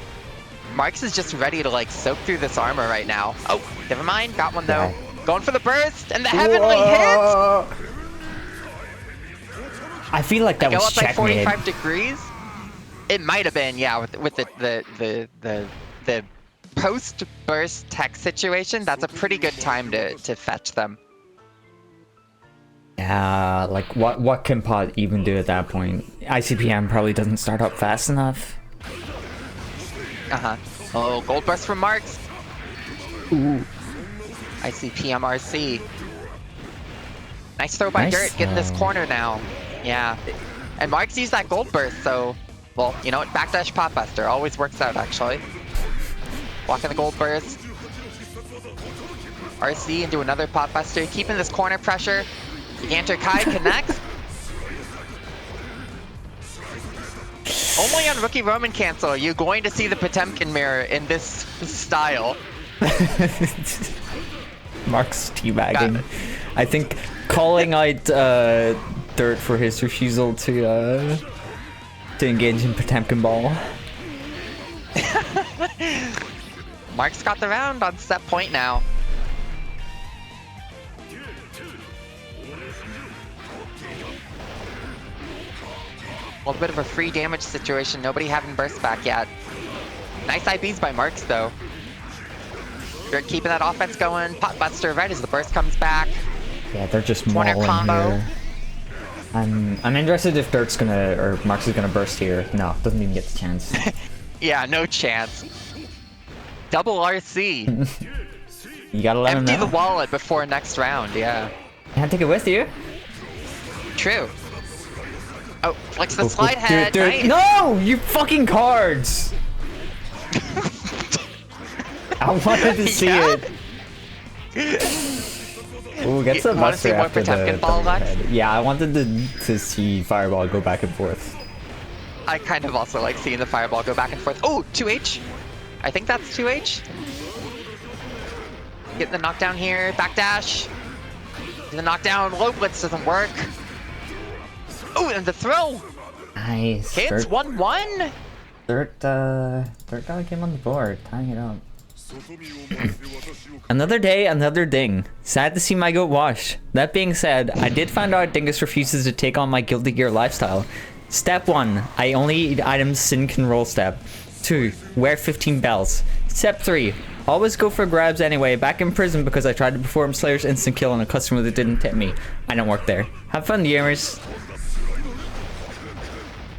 Marks is just ready to, like, soak through this armor right now. Oh, never mind. Got one, though. Going for the burst, and the heavenly hit! I feel like that Go was up by checkmate. 45 degrees? It might have been, yeah, with the post-burst tech situation. That's a pretty good time to fetch them. Yeah, like what can Pod even do at that point? ICPM probably doesn't start up fast enough. Oh, gold burst from Marks. Ooh. I see PMRC. Nice throw by Nice Dirt, getting this throw. corner now. Yeah. And Marks used that gold burst, so... Well, you know what? Backdash Pop Buster always works out, actually. Blocking the gold burst. RC into another Pop Buster, keeping this corner pressure. Gigantor Kai connects. Only on Rookie Roman Cancel are you going to see the Potemkin mirror in this style. Mark's teabagging. I think calling out Dirt for his refusal to engage in Potemkin Ball. Mark's got the round on set point now. A little bit of a free damage situation. Nobody having burst back yet. Nice IBs by Marks though. They're keeping that offense going. Pot Buster right as the burst comes back. Yeah, they're just Corner mauling combo. here. I'm interested if Dirt's gonna or Marks is gonna burst here. No, doesn't even get the chance. Yeah, no chance. Double RC. You gotta let him Empty know. the wallet before next round, yeah. Can't take it with you. True. Oh, flex the slide head. Dude, Nice. no, you fucking cards. I wanted to see Yeah? it. Ooh, gets the You wanna see buster more after Potemkin Ball, Lex? head. Yeah, I wanted to see Fireball go back and forth. I kind of also like seeing the fireball go back and forth. Oh, 2H. I think that's 2H. Getting the knockdown here. Backdash. The knockdown. Low blitz doesn't work. Oh, and the throw. Nice. Kids, 1-1. Dirt got a game on the board, tying it up. Another day, another ding. Sad to see my goat wash. That being said, I did find out Dingus refuses to take on my Guilty Gear lifestyle. Step 1, I only eat items Sin can roll step. 2, wear 15 bells. Step 3, always go for grabs anyway, back in prison because I tried to perform Slayer's instant kill on a customer that didn't tip me. I don't work there. Have fun, gamers.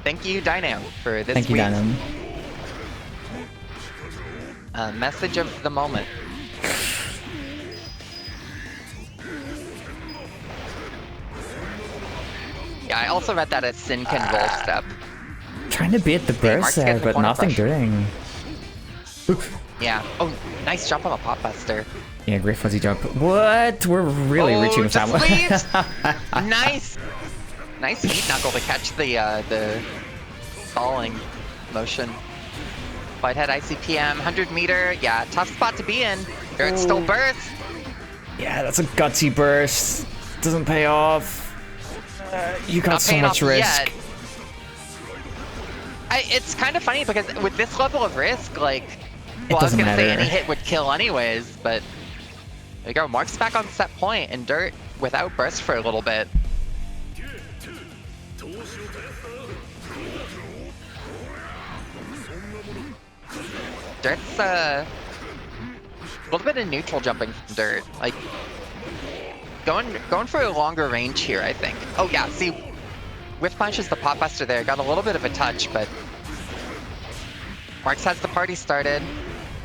Thank you, Dynam, for this Thank you, week. Dynam. Message of the moment. Yeah, I also read that as Sin can roll step. Trying to beat the Mark's burst getting there, the but corner nothing pressure. doing. Yeah. Oh, nice jump on the Pop Buster. Yeah, great fuzzy jump. What? We're really reaching with just that one. leaves. Nice. Nice heat knuckle to catch the falling motion. Whitehead ICPM, 100 meter. Yeah, tough spot to be in. Dirt still bursts. Yeah, that's a gutsy burst. Doesn't pay off. You got Not so paying much off risk. yet. It's kind of funny because with this level of risk, like, well, I was doesn't gonna say matter. any hit would kill anyways, but there you go. Mark's back on set point, and Dirt without burst for a little bit. Dirt's a little bit of neutral jumping from Dirt, like going for a longer range here, I think. Oh yeah, see, whiff punches the Pop Buster there, got a little bit of a touch, but Marks has the party started.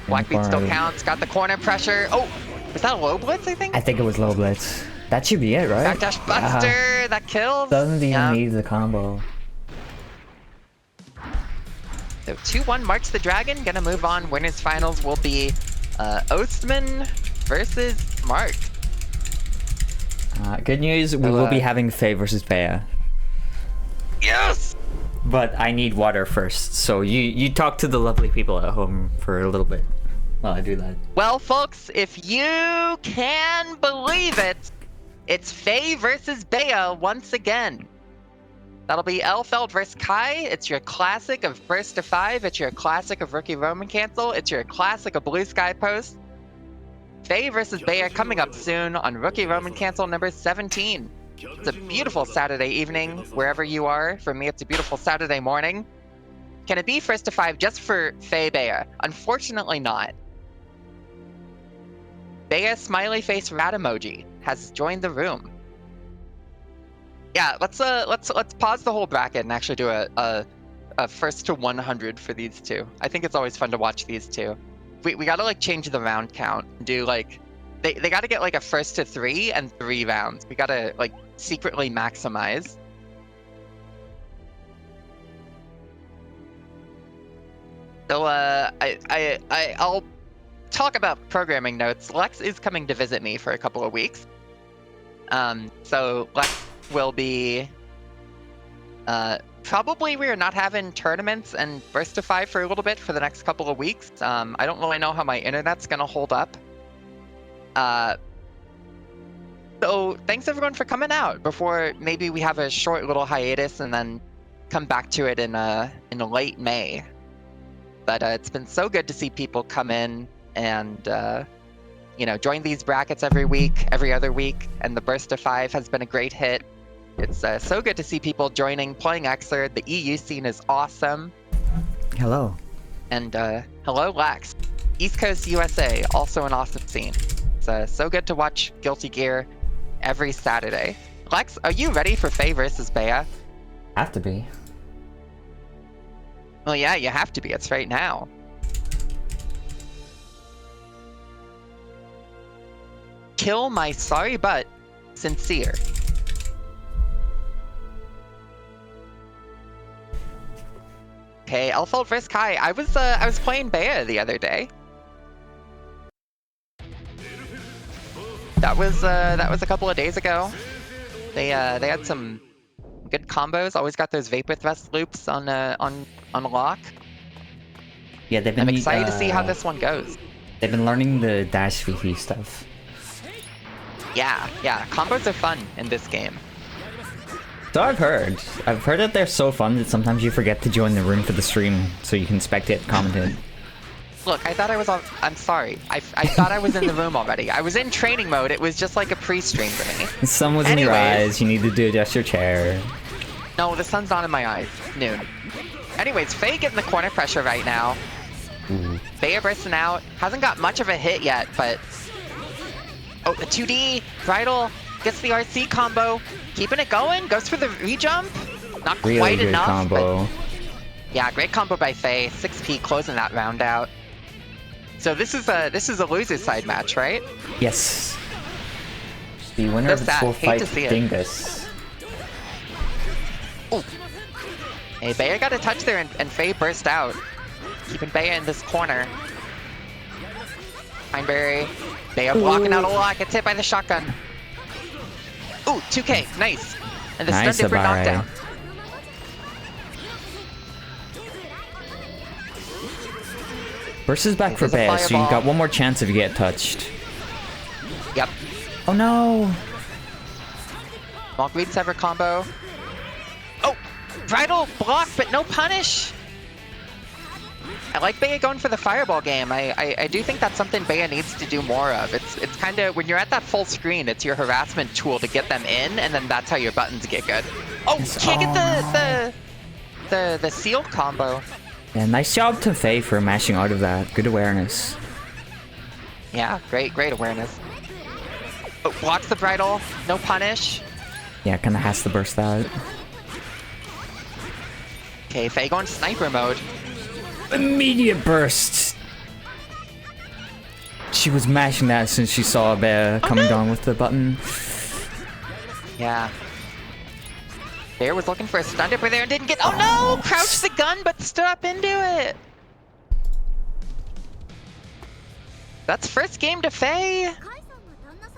Blackbeat still counts, got the corner pressure. Oh, was that a low blitz, I think? I think it was low blitz. That should be it, right? Backdash Buster, that kills. Doesn't even Yeah. need the combo. So 2-1 Marks the Dragon, gonna move on. Winners finals will be Oathman versus Mark. Good news, we will be having Faye versus Bea. Yes! But I need water first, so you talk to the lovely people at home for a little bit while I do that. Well, folks, if you can believe it, it's Faye versus Bea once again. That'll be Elfeld versus Kai. It's your classic of first to 5. It's your classic of Rookie Roman Cancel. It's your classic of Blue Sky Post. Faye versus Bea coming up soon on Rookie Roman Cancel number 17. It's a beautiful Saturday evening, wherever you are. For me, it's a beautiful Saturday morning. Can it be first to 5 just for Faye Bea? Unfortunately not. Bea smiley face rat emoji has joined the room. Yeah, let's pause the whole bracket and actually do a a first to 100 for these two. I think it's always fun to watch these two. We gotta like change the round count. Do like they gotta get like a first to 3 and 3 rounds. We gotta like secretly maximize. So I'll talk about programming notes. Lex is coming to visit me for a couple of weeks. So Lex will be probably we are not having tournaments and Burst of 5 for a little bit for the next couple of weeks. I don't really know how my internet's gonna hold up. So thanks everyone for coming out before maybe we have a short little hiatus and then come back to it in late May. But it's been so good to see people come in and join these brackets every week, every other week, and the Burst of 5 has been a great hit. It's so good to see people joining, playing Xrd. The EU scene is awesome. Hello. And hello, Lax. East Coast USA, also an awesome scene. It's so good to watch Guilty Gear every Saturday. Lex, are you ready for Faye versus Bea? Have to be. Well, yeah, you have to be. It's right now. Kill my sorry butt, sincere. Okay, Elfeld vs Kai. I was playing Bea the other day. That was a couple of days ago. They had some good combos. Always got those Vapor Thrust loops on lock. Yeah, they've been. I'm excited to see how this one goes. They've been learning the dash VP stuff. Yeah, combos are fun in this game. So I've heard that they're so fun that sometimes you forget to join the room for the stream so you can spectate commentate. Look, I thought I was on. I'm sorry. I thought I was in the room already. I was in training mode. It was just like a pre-stream for me. The sun was in your eyes. You needed to adjust your chair. No, the sun's not in my eyes. Noon. Anyways, Faye getting the corner pressure right now. Bea bursting out. Hasn't got much of a hit yet, but... Oh, the 2D. Bridal gets the RC combo. Keeping it going. Goes for the re-jump. Not really quite good enough, combo. but... Yeah, great combo by Faye. 6P closing that round out. So this is a loser's side match, right? Yes. The winner of this will fight Dingus. Ooh. Hey, Bea got a touch there and Faye burst out. Keeping Bea in this corner. Pineberry. Bea blocking out a lot. Gets hit by the shotgun. Ooh, 2K. Nice. And the stun dipper knockdown. Burst is back for Bea, so you've got one more chance if you get touched. Yep. Oh no! Monk Reed Sever combo. Oh! Bridal block, but no punish! I like Bea going for the fireball game. I do think that's something Bea needs to do more of. It's kind of, when you're at that full screen, it's your harassment tool to get them in, and then that's how your buttons get good. Oh! Can't get the seal combo. Yeah, nice job to Faye for mashing out of that. Good awareness. Yeah, great awareness. Oh, blocks the bridle, no punish. Yeah, kinda has to burst that. Okay, Faye going sniper mode. Immediate burst! She was mashing that since she saw Bea coming down with the button. Yeah. Bear was looking for a stun dipper there and didn't get. Oh no! Crouched the gun but stood up into it. That's first game to Faye.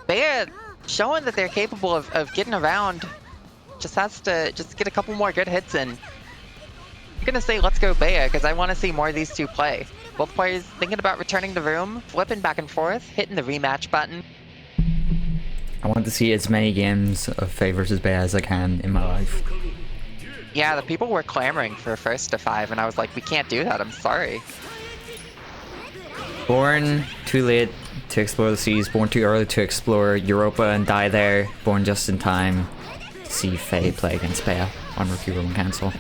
Bea showing that they're capable of getting around. Just has to get a couple more good hits in. I'm gonna say let's go Bea because I want to see more of these two play. Both players thinking about returning the room, flipping back and forth, hitting the rematch button. I want to see as many games of Faye versus Bea as I can in my life. Yeah, the people were clamoring for first to 5, and I was like, we can't do that, I'm sorry. Born too late to explore the seas, born too early to explore Europa and die there, born just in time to see Faye play against Bea on Review and Cancel.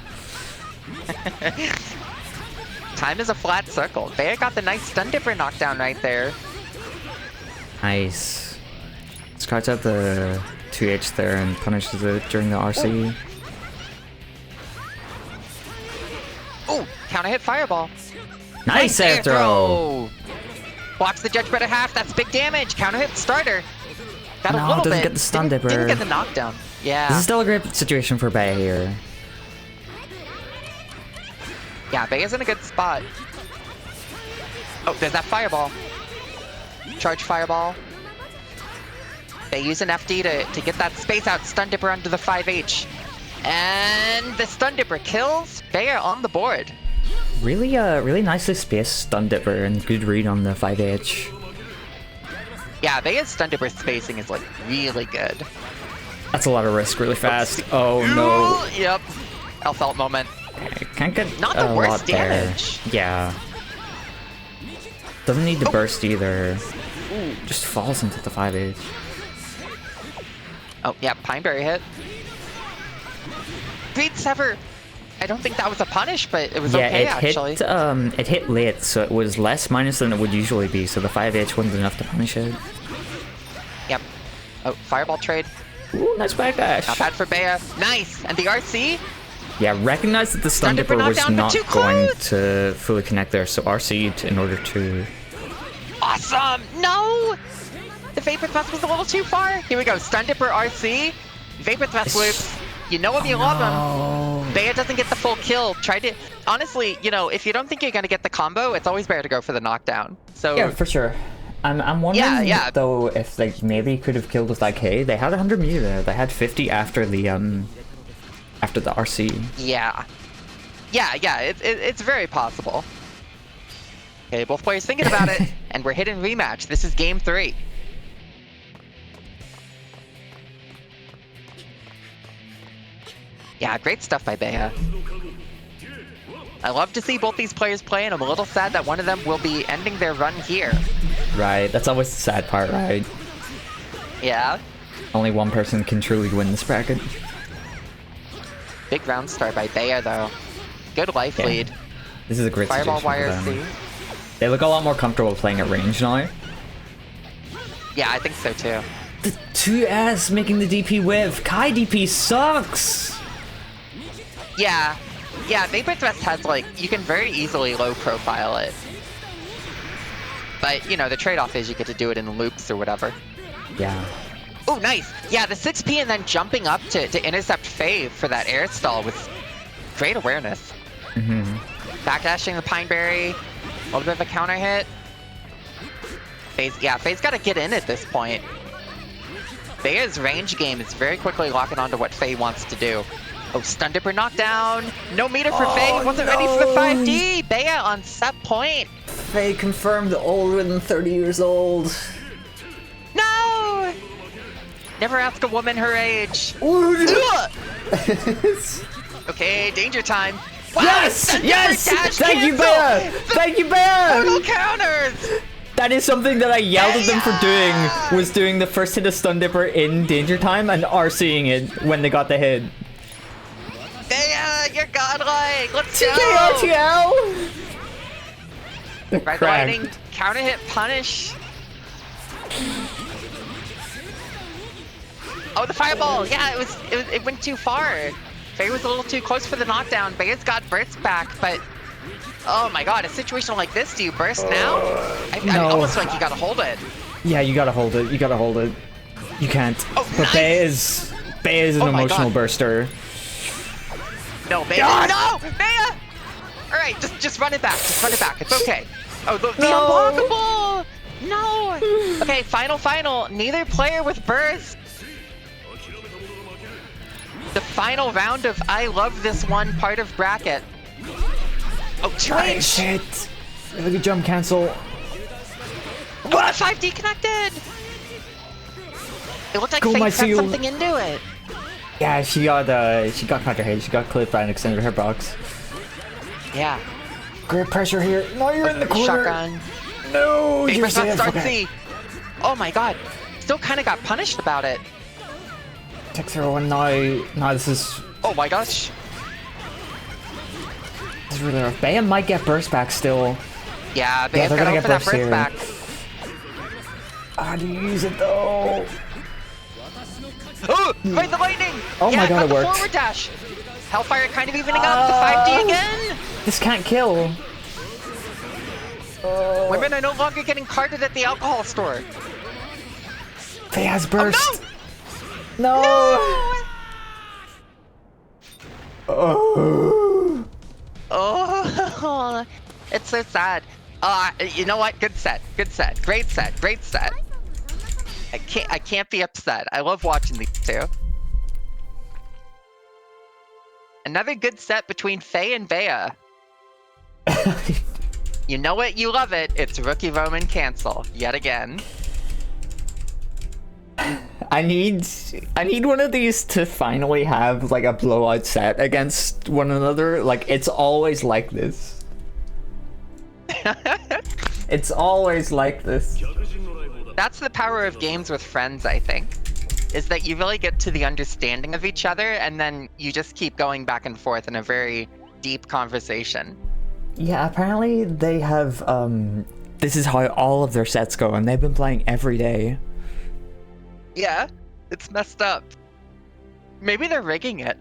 Time is a flat circle. Bea got the nice stun dipper knockdown right there. Nice. Scratch out the 2H there and punishes it during the RC. counter hit fireball. Nice air throw. Blocks the Judge Better half. That's big damage. Counter hit starter. Got a No, little doesn't bit. get the stun Didn't dipper. get the knockdown. Yeah. This is still a great situation for Bay here. Yeah, Bay is in a good spot. Oh, there's that fireball. Charge fireball. They use an FD to get that space out. Stun Dipper under the 5H. And the Stun Dipper kills. They are on the board. Really, really nicely spaced stun dipper and good read on the 5H. Yeah, Baya's Stun Dipper spacing is like really good. That's a lot of risk really fast. Oh no. Yep. L-Felt moment. Can't get Not the a worst lot there. damage. Yeah. Doesn't need to burst either. Just falls into the 5H. Oh, yeah, Pineberry hit. Great Sever. I don't think that was a punish, but it was okay, actually. It hit late, so it was less minus than it would usually be, so the 5H wasn't enough to punish it. Yep. Oh, Fireball trade. Ooh, nice backdash. Not bad for Bea. Nice! And the RC? Yeah, recognize that the stun dipper was not going to fully connect there, so RC'd in order to... Awesome! No! The Vapor Thrust was a little too far. Here we go. Stun Dipper RC. Vapor Thrust loops. You know him, you love him. Bea doesn't get the full kill. Try to... Honestly, you know, if you don't think you're going to get the combo, it's always better to go for the knockdown. So Yeah, for sure. I'm wondering, though, if they maybe could have killed with that K. They had 100 meter there. They had 50 after the RC. Yeah. Yeah, it's very possible. Okay, both players thinking about it, and we're hitting rematch. This is game 3. Yeah, great stuff by Bea. I love to see both these players play, and I'm a little sad that one of them will be ending their run here. Right, that's always the sad part, right? Yeah. Only one person can truly win this bracket. Big round start by Bea, though. Good life lead. This is a great Fireball situation for them. YRC. They look a lot more comfortable playing at range now. Yeah, I think so, too. The 2S making the DP with. Kai DP sucks! Yeah. Yeah, Vapor Thrust has, like, you can very easily low profile it. But, you know, the trade-off is you get to do it in loops or whatever. Yeah. Oh, nice! Yeah, the 6P and then jumping up to intercept Faye for that air stall with great awareness. Backdashing the Pineberry. A little bit of a counter hit. Faye's got to get in at this point. Bea's range game is very quickly locking onto what Faye wants to do. Oh, Stun Dipper knockdown. No meter for Faye. Wasn't ready for the 5D. Bea on set point. Faye confirmed older than 30 years old. No! Never ask a woman her age. Okay, danger time. Wow, Yes! Yes! Thank you, Bea! Thank you, Total Bea! counters! That is something that I yelled at them for doing, was doing the first hit of Stun Dipper in danger time and RCing it when they got the hit. Bea, you're godlike! Let's go! TKRTL! Right, the lightning, counter hit, punish. Oh, the fireball! Yeah, it went too far. Faye was a little too close for the knockdown. Bea's got burst back, but oh my god, a situation like this, do you burst now? I almost like you gotta hold it. Yeah, you gotta hold it. You gotta hold it. You can't. Oh, but nice. Bea is an emotional burster. No, Bea! No! Bea! Alright, just run it back. Just run it back. It's okay. Oh, the unblockable! No! Okay, final. Neither player with burst. The final round of I love this one part of bracket. Oh, Wait, shit! Look at jump cancel. What? 5D connected! It looked like Faye pressed something into it. Yeah, she got counter hit. She got clipped by an extended her box. Yeah. Great pressure here. No, you're in the corner. Shotgun. No, Vapor you're Thrust safe. start Okay. C. Oh my god. Still kind of got punished about it. Tech 0-1 now this is Oh my gosh. really rough. Bea might get burst back still. Yeah, Bea's they're got gonna to get for that burst burst here. back. How do you use it though? Oh, right, the lightning! Oh yeah, my god, got it the worked. forward dash. Hellfire kind of evening up. The 5D again. This can't kill. Women are no longer getting carded at the alcohol store. Faye has burst. No! Oh. Oh, it's so sad. You know what? Good set. Good set. Great set. Great set. I can't be upset. I love watching these two. Another good set between Faye and Bea. You know it, you love it. It's Rookie Roman cancel yet again. I need one of these to finally have like a blowout set against one another. Like it's always like this. It's always like this. That's the power of games with friends, I think. Is that you really get to the understanding of each other, and then you just keep going back and forth in a very deep conversation. Yeah, apparently they have, this is how all of their sets go, and they've been playing every day. Yeah, it's messed up. Maybe they're rigging it.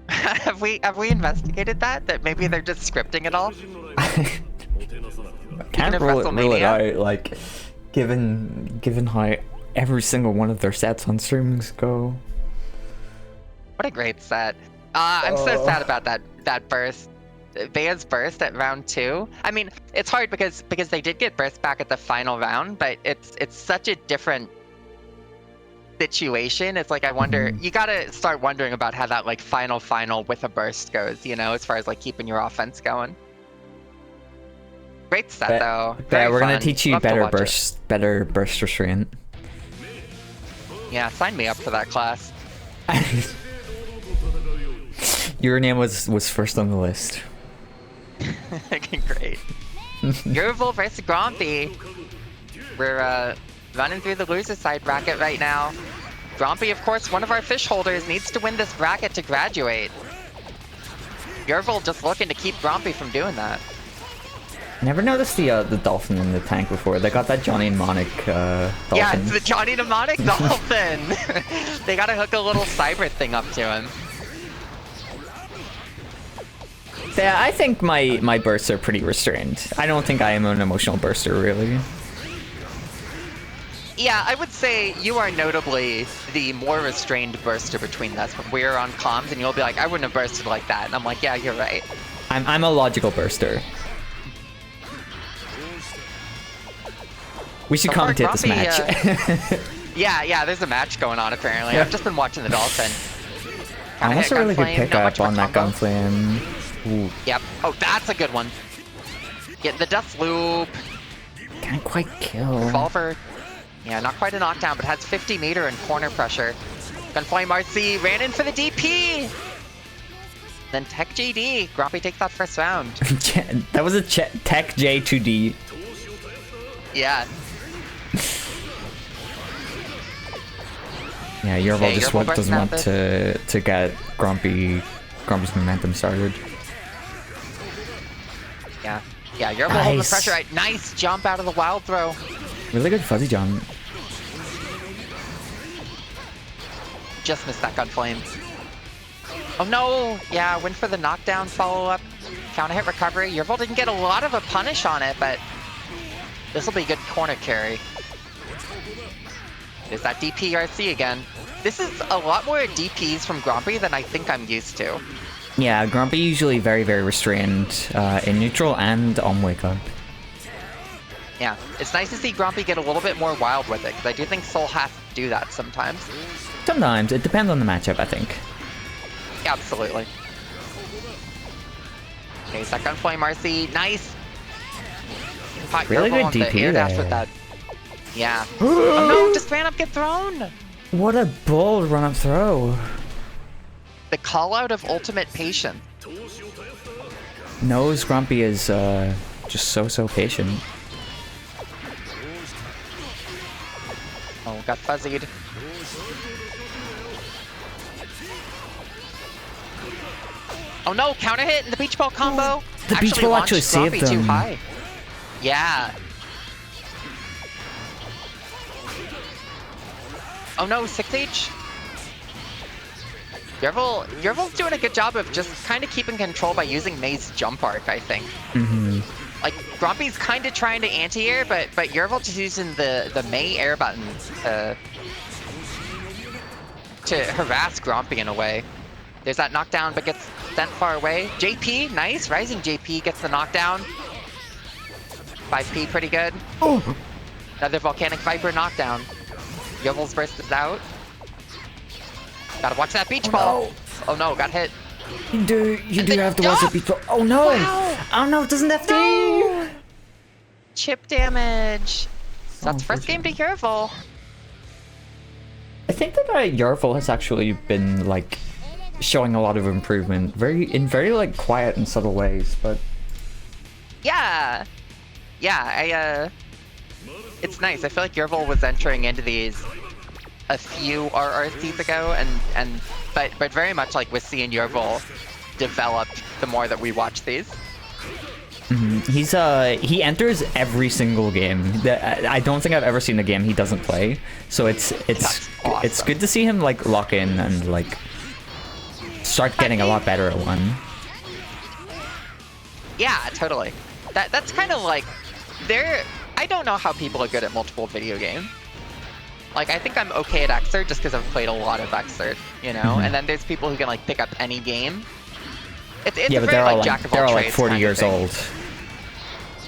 Have we investigated that? That maybe they're just scripting it all? Can't rule it out, like, given how every single one of their sets on streams go. What a great set. I'm so sad about that burst. Bea's burst at round 2. I mean, it's hard because they did get burst back at the final round, but it's such a different situation. It's like I wonder, you gotta start wondering about how that like final with a burst goes, you know, as far as like keeping your offense going. Great set though. Yeah, we're gonna fun. teach you Love to better watch burst restraint. Yeah, sign me up for that class. Your name was first on the list. Great. Yervil versus Grompy. We're running through the loser side bracket right now. Grompy, of course, one of our fish holders, needs to win this bracket to graduate. Yervil just looking to keep Grompy from doing that. Never noticed the dolphin in the tank before. They got that Johnny Mnemonic dolphin. Yeah, it's the Johnny Mnemonic dolphin. They gotta hook a little cyber thing up to him. Yeah, I think my bursts are pretty restrained. I don't think I am an emotional burster, really. Yeah, I would say you are notably the more restrained burster between us. When we're on comms and you'll be like, I wouldn't have bursted like that. And I'm like, yeah, you're right. I'm a logical burster. We should commentate this match. Yeah, there's a match going on apparently. I've just been watching the dolphin. Almost a really good pickup on that gunflame. Ooh. Yep. Oh, that's a good one. Get the death loop. Can't quite kill. Revolver. Yeah, not quite a knockdown, but has 50 meter and corner pressure. Gunflame RC ran in for the DP. Then Tech GD. Grompy takes that first round. That was a Tech J2D. Yeah. Yeah, Yervil just doesn't want to get Grumpy's momentum started. Yeah, Yervil holding the pressure. Right. Nice jump out of the wild throw. Really good fuzzy jump. Just missed that gunflame. Oh no! Yeah, went for the knockdown follow-up. Counter hit recovery. Yervil didn't get a lot of a punish on it, but this will be a good corner carry. There's that DPRC again. This is a lot more DPs from Grompy than I think I'm used to. Yeah, Grumpy usually very, very restrained in neutral and on wake up. Yeah, it's nice to see Grompy get a little bit more wild with it, because I do think Soul has to do that sometimes. Sometimes. It depends on the matchup, I think. Yeah, absolutely. Okay, second flame RC. Nice! Hot really good on DP the air dash with that. Yeah. Oh no, just ran up, get thrown! What a bold run-up throw. The call-out of ultimate patience. Knows Grumpy is just so patient. Oh, got fuzzied. Oh no, counter hit and the beach ball combo. The beach ball actually saved them. Too high. Yeah. Oh no, 6H. Yervil's doing a good job of just kind of keeping control by using May's jump arc, I think. Like, Grumpy's kind of trying to anti-air, but Yervil just using the May air button to harass Grumpy in a way. There's that knockdown, but gets sent far away. JP, nice. Rising JP gets the knockdown. 5P, pretty good. Oh. Another Volcanic Viper knockdown. Yervil's burst is out. Gotta watch that beach ball. No. Oh no, got hit. You do have to watch the beach ball. Oh no! Wow. Oh no, it doesn't have to. No. Chip damage. So that's first game to Yervil. I think that Yervil has actually been like showing a lot of improvement, in very like quiet and subtle ways, but yeah, it's nice. I feel like Yervil was entering into these a few RRCs ago, but very much like with seeing Yervil develop the more that we watch these. He enters every single game. I don't think I've ever seen a game he doesn't play. So it's awesome. It's good to see him like lock in and like start getting a lot better at one. Yeah, totally. That's kind of like I don't know how people are good at multiple video games. Like, I think I'm okay at Xrd just because I've played a lot of Xrd, you know? And then there's people who can like pick up any game. It's yeah, a but very like jack of all they're all trades like 40 kind of years thing. old.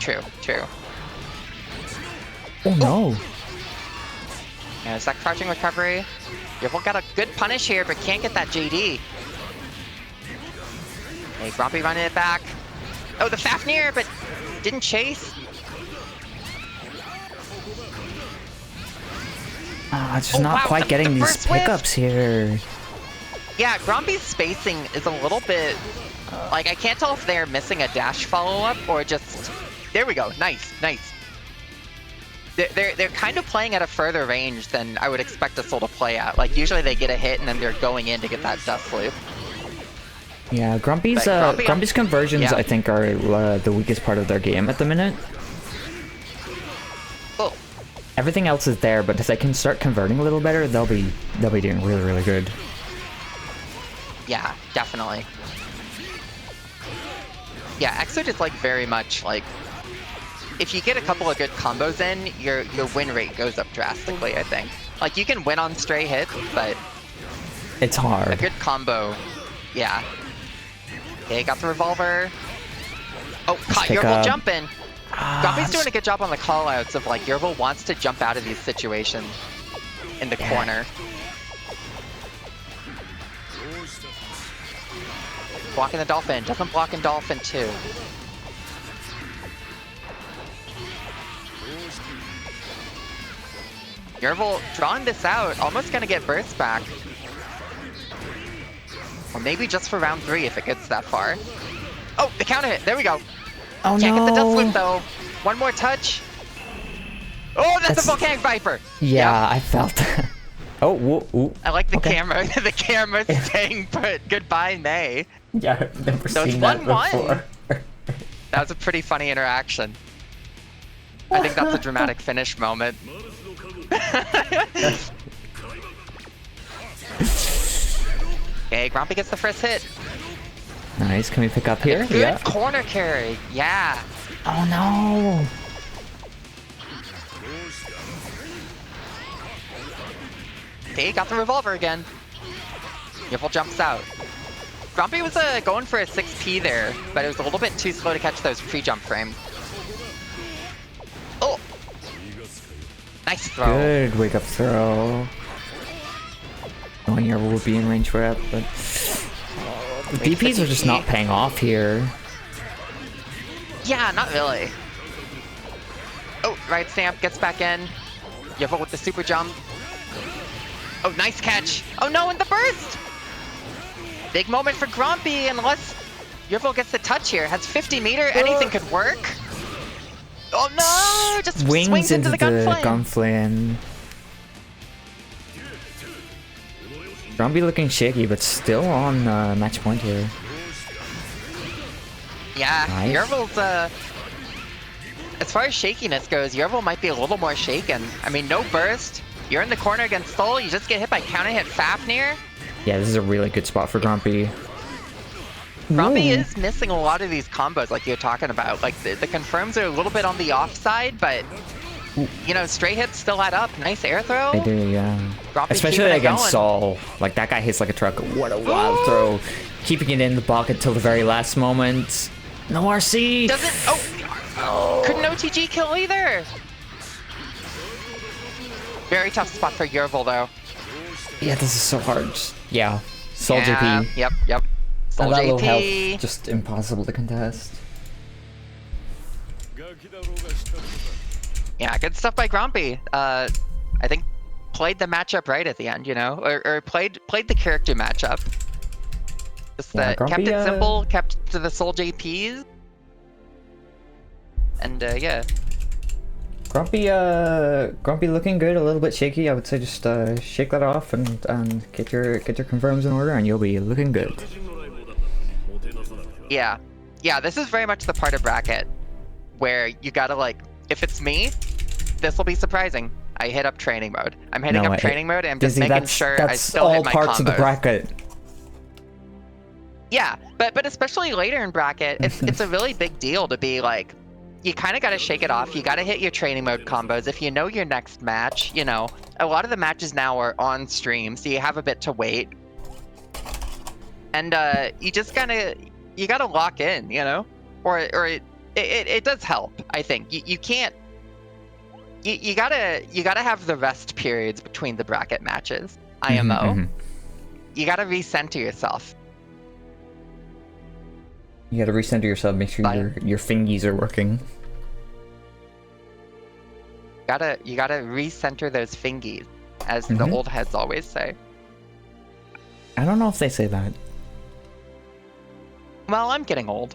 True. Oh no! Yeah, is that crouching recovery? Yervil got a good punish here, but can't get that JD. Hey, Grumpy running it back. Oh, the Fafnir, but didn't chase. Just not wow, quite getting the these first whiff. pickups here. Yeah, Grumpy's spacing is a little bit... Like, I can't tell if they're missing a dash follow-up or just... There we go. Nice. They're kind of playing at a further range than I would expect a Soul to play at. Like, usually they get a hit and then they're going in to get that dust loop. Yeah, Grumpy's conversions, yeah. I think, are the weakest part of their game at the minute. Oh. Everything else is there, but if they can start converting a little better, they'll be doing really good. Yeah, definitely. Yeah, Xrd is like very much like, if you get a couple of good combos in, your win rate goes up drastically, I think. Like, you can win on stray hits, but it's hard. a good combo, yeah. Okay, got the revolver. Oh, caught Yervil jumping. Grumpy's doing a good job on the callouts of like, Yervil wants to jump out of these situations in the corner. Blocking the Dolphin, doesn't block in Dolphin too. Yervil drawing this out, almost gonna get burst back. Or maybe just for round 3 if it gets that far. Oh, the counter hit, there we go. Oh Can't no! get the dust loop though. One more touch. Oh, that's a Volcanic Viper! Yeah, I felt that. Oh, whoa. I like the camera. The camera saying goodbye, May. Yeah, I've never So it's seen that 1-1. before. That was a pretty funny interaction. I think that's a dramatic finish moment. Okay, Grumpy gets the first hit. Nice, can we pick up here? Good Yeah. corner carry, yeah. Oh no! Okay, got the revolver again. Yervil jumps out. Grumpy was going for a 6P there, but it was a little bit too slow to catch those pre-jump frames. Oh! Nice throw. Good wake up throw. Knowing Yervil would be in range for it, but the DPs are just not paying off here. Yeah, not really. Oh, right stamp gets back in. Yervil with the super jump. Oh, nice catch. Oh no, and the burst! Big moment for Grumpy, unless Yervil gets the touch here. Has 50 meter, anything could work. Oh no, just swings into the gunflame. Grumpy looking shaky, but still on match point here. Yeah, Nice. Yervil's, as far as shakiness goes, Yervil might be a little more shaken. I mean, no burst. You're in the corner against Soul, you just get hit by counter hit Fafnir. Yeah, this is a really good spot for Grumpy. Grumpy Ooh. is missing a lot of these combos like you're talking about. Like, the confirms are a little bit on the offside, but, you know, straight hits still add up. Nice air throw. They do, yeah. Grumpy Especially keeping it against going. Saul. Like, that guy hits like a truck. What a wild throw. Keeping it in the pocket till the very last moment. No RC! Doesn't... Oh! Couldn't OTG kill either! Very tough spot for Yervil, though. Yeah, this is so hard. Yeah. Soul Yeah, JP. Yep. Soul And that low JP. health, just impossible to contest. Yeah, good stuff by Grumpy. I think played the matchup right at the end, you know? Or played the character matchup. Just Yeah, kept Grumpy, it simple, kept to the Soul JPs. And, yeah. Grumpy looking good, a little bit shaky. I would say just shake that off and get your confirms in order, and you'll be looking good. Yeah. Yeah, this is very much the part of bracket where you gotta, like, if it's me, this will be surprising. I hit up training mode. I'm hitting up training mode, and I'm just Dizzy, making sure I that's still all hit my parts of the combos. bracket. Yeah, but especially later in bracket, it's a really big deal to be like, you kind of got to shake it off. You got to hit your training mode combos. If you know your next match, you know, a lot of the matches now are on stream, so you have a bit to wait. And you just you gotta lock in, you know, or it does help. I think you can't. You gotta have the rest periods between the bracket matches. IMO. You gotta recenter yourself. You gotta recenter yourself, make sure your fingies are working. You gotta recenter those fingies, as the old heads always say. I don't know if they say that. Well, I'm getting old.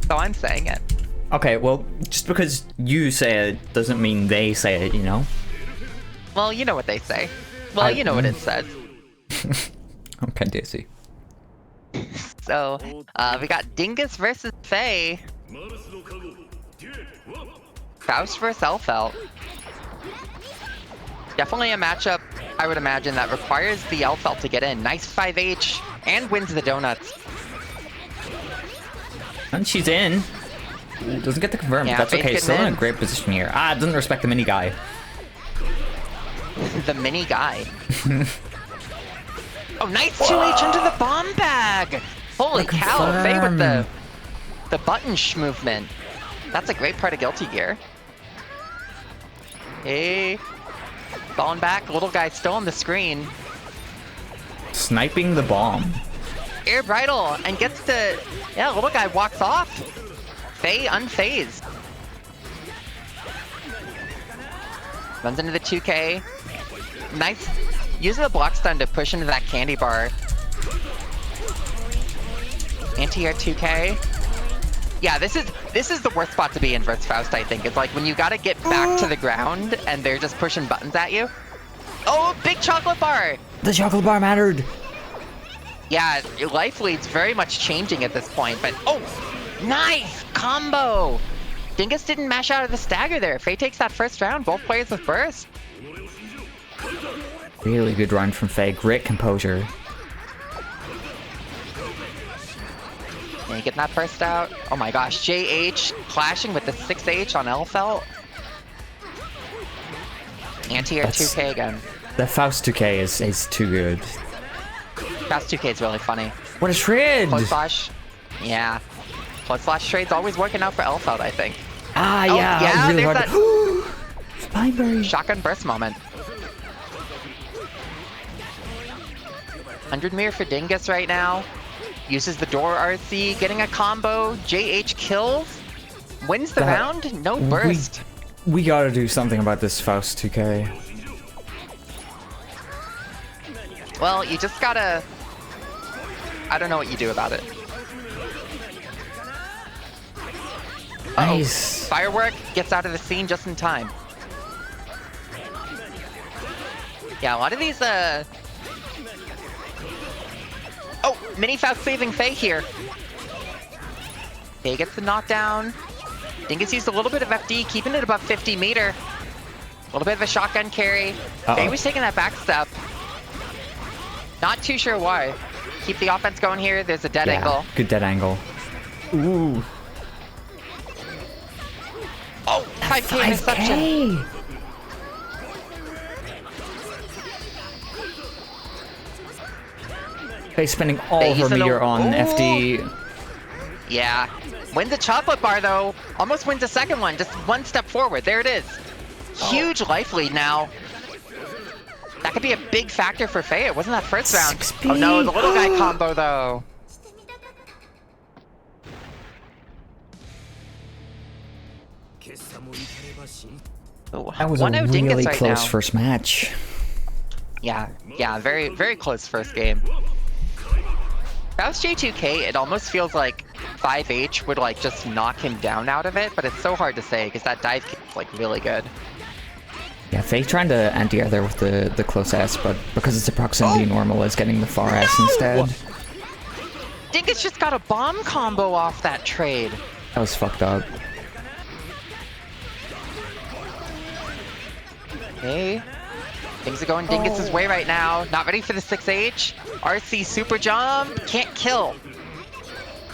So I'm saying it. Okay, well, just because you say it doesn't mean they say it, you know? Well, you know what they say. Well, you know what it says. Okay, Daisy. So, we got Dingus versus Faye. Faust versus Elfelt. Definitely a matchup, I would imagine, that requires the Elfelt to get in. Nice 5H, and wins the donuts. And she's in. Doesn't get the confirm, Yeah, but that's Faith's okay. getting Still in in. a great position here. Ah, doesn't respect the mini guy. The mini guy. Oh, nice 2H into the bomb bag! Holy cow, Faye with the button movement. That's a great part of Guilty Gear. Hey. Falling back, little guy still on the screen. Sniping the bomb. Air bridle, and gets to... Yeah, little guy walks off. Faye unfazed. Runs into the 2K. Nice. Using the block stun to push into that candy bar. Anti-air 2K. Yeah, this is the worst spot to be in versus Faust, I think. It's like when you gotta get back to the ground and they're just pushing buttons at you. Oh, big chocolate bar! The chocolate bar mattered. Yeah, your life lead's very much changing at this point, but oh, nice combo! Dingus didn't mash out of the stagger there. Faye takes that first round, both players with burst. Really good run from Faye. Great composure. Yeah, getting that first out. Oh my gosh, JH clashing with the 6H on Elfelt. Anti-air 2K again. The Faust 2K is too good. Faust 2K is really funny. What a shred! Close slash. Yeah. Close slash trade's always working out for Elfelt, I think. Ah, Oh, yeah, yeah, really there's hard. Spineberry. Shotgun burst moment. 100 mirror for Dingus right now. Uses the door RC, getting a combo. JH kills. Wins the round. No burst. We gotta do something about this Faust 2K. Well, you just gotta... I don't know what you do about it. Nice. Firework gets out of the scene just in time. Yeah, a lot of these, Oh, Mini Faust saving Faye here. Faye gets the knockdown. Dingus used a little bit of FD, keeping it above 50 meter. little bit of a shotgun carry. Uh-oh. Faye was taking that back step. Not too sure why. Keep the offense going here. There's a dead angle. Good dead angle. Ooh. Oh, 5K interception. Faye spending all her meter on FD. Yeah. Wins a chocolate bar, though. Almost wins a second one. Just one step forward. There it is. Huge life lead now. That could be a big factor for Faye. It wasn't that first round. 6P. Oh no, the little guy combo, though. Oh, That was a 1-0 Dingus really right close now. first match. Yeah, very, very close first game. If that was J2K, it almost feels like 5H would like just knock him down out of it, but it's so hard to say because that dive kick is like really good. Yeah, Faye trying to anti-air there with the close S, but because it's a proximity normal, is getting the far S instead. Dingus just got a bomb combo off that trade. That was fucked up. Okay. Things are going Dingus's way right now. Not ready for the 6H. RC super jump. Can't kill.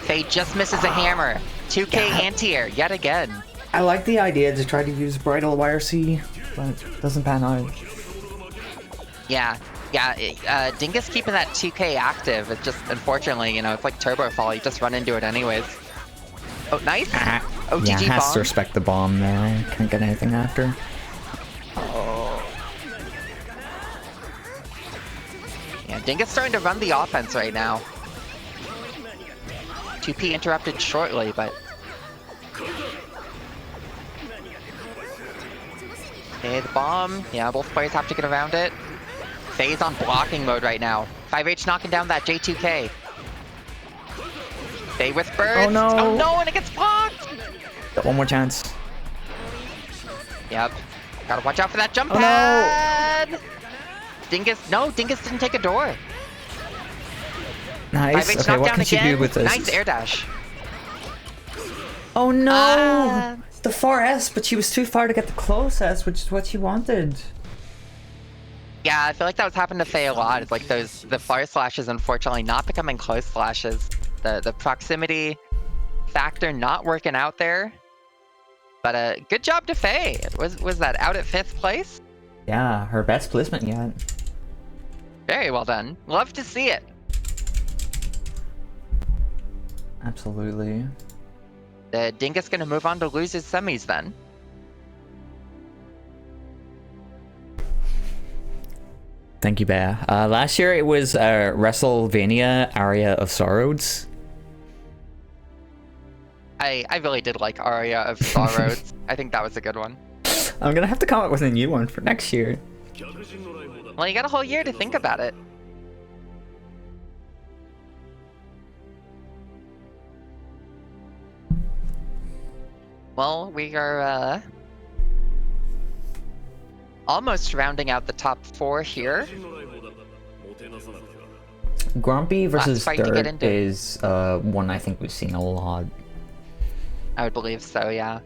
Faye just misses a hammer. 2K anti-air yet again. I like the idea to try to use Bridal YRC, but it doesn't pan out. Yeah. Dingus keeping that 2K active. It's just, unfortunately, you know, it's like Turbo Fall. You just run into it anyways. Oh, nice. OTG yeah, has bomb. to respect the bomb there. Can't get anything after. Oh. Yeah, Dingus starting to run the offense right now. 2P interrupted shortly, but... Okay, the bomb. Yeah, both players have to get around it. Faye's on blocking mode right now. 5H knocking down that J2K. Faye with burst. Oh no! Oh no, and it gets blocked! Got one more chance. Yep. Gotta watch out for that jump Oh, no. pad! Dingus, no, Dingus didn't take a door. Nice. 5H Okay, what knockdown can she again. do with this? Nice air dash. Oh no! The far S, but she was too far to get the close S, which is what she wanted. Yeah, I feel like that was happening to Faye a lot. It's like the far slashes, unfortunately, not becoming close slashes. The proximity factor not working out there. But good job to Faye. Was that out at 5th place? Yeah, her best placement yet. Very well done. Love to see it. Absolutely. The Dingus gonna move on to losers semis then. Thank you, Bea. Last year it was WrestleVania Aria of Sorrows. I really did like Aria of Sorrows. I think that was a good one. I'm gonna have to come up with a new one for next year. Well, you got a whole year to think about it. Well, we are almost rounding out the top 4 here. Grumpy versus fight to get Dirt into. is one I think we've seen a lot. I would believe so, yeah.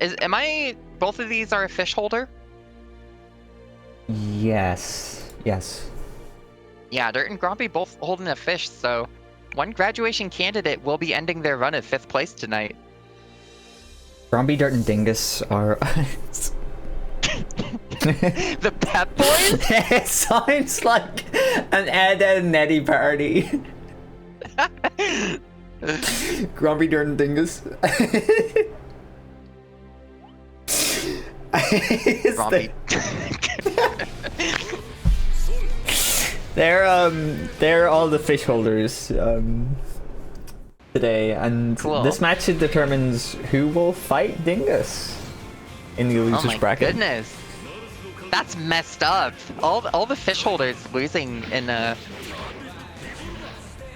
Am I... Both of these are a fish holder? Yes. Yes. Yeah, Dirt and Grumpy both holding a fish, so... One graduation candidate will be ending their run at 5th place tonight. Grumpy, Dirt, and Dingus are... The Pep Boys? It sounds like an Ed and Nettie party. Grumpy, Dirt, and Dingus. Grumpy. They're all the fish holders today, and Cool. this match determines who will fight Dingus in the Oh losers my bracket. goodness. That's messed up. All the fish holders losing in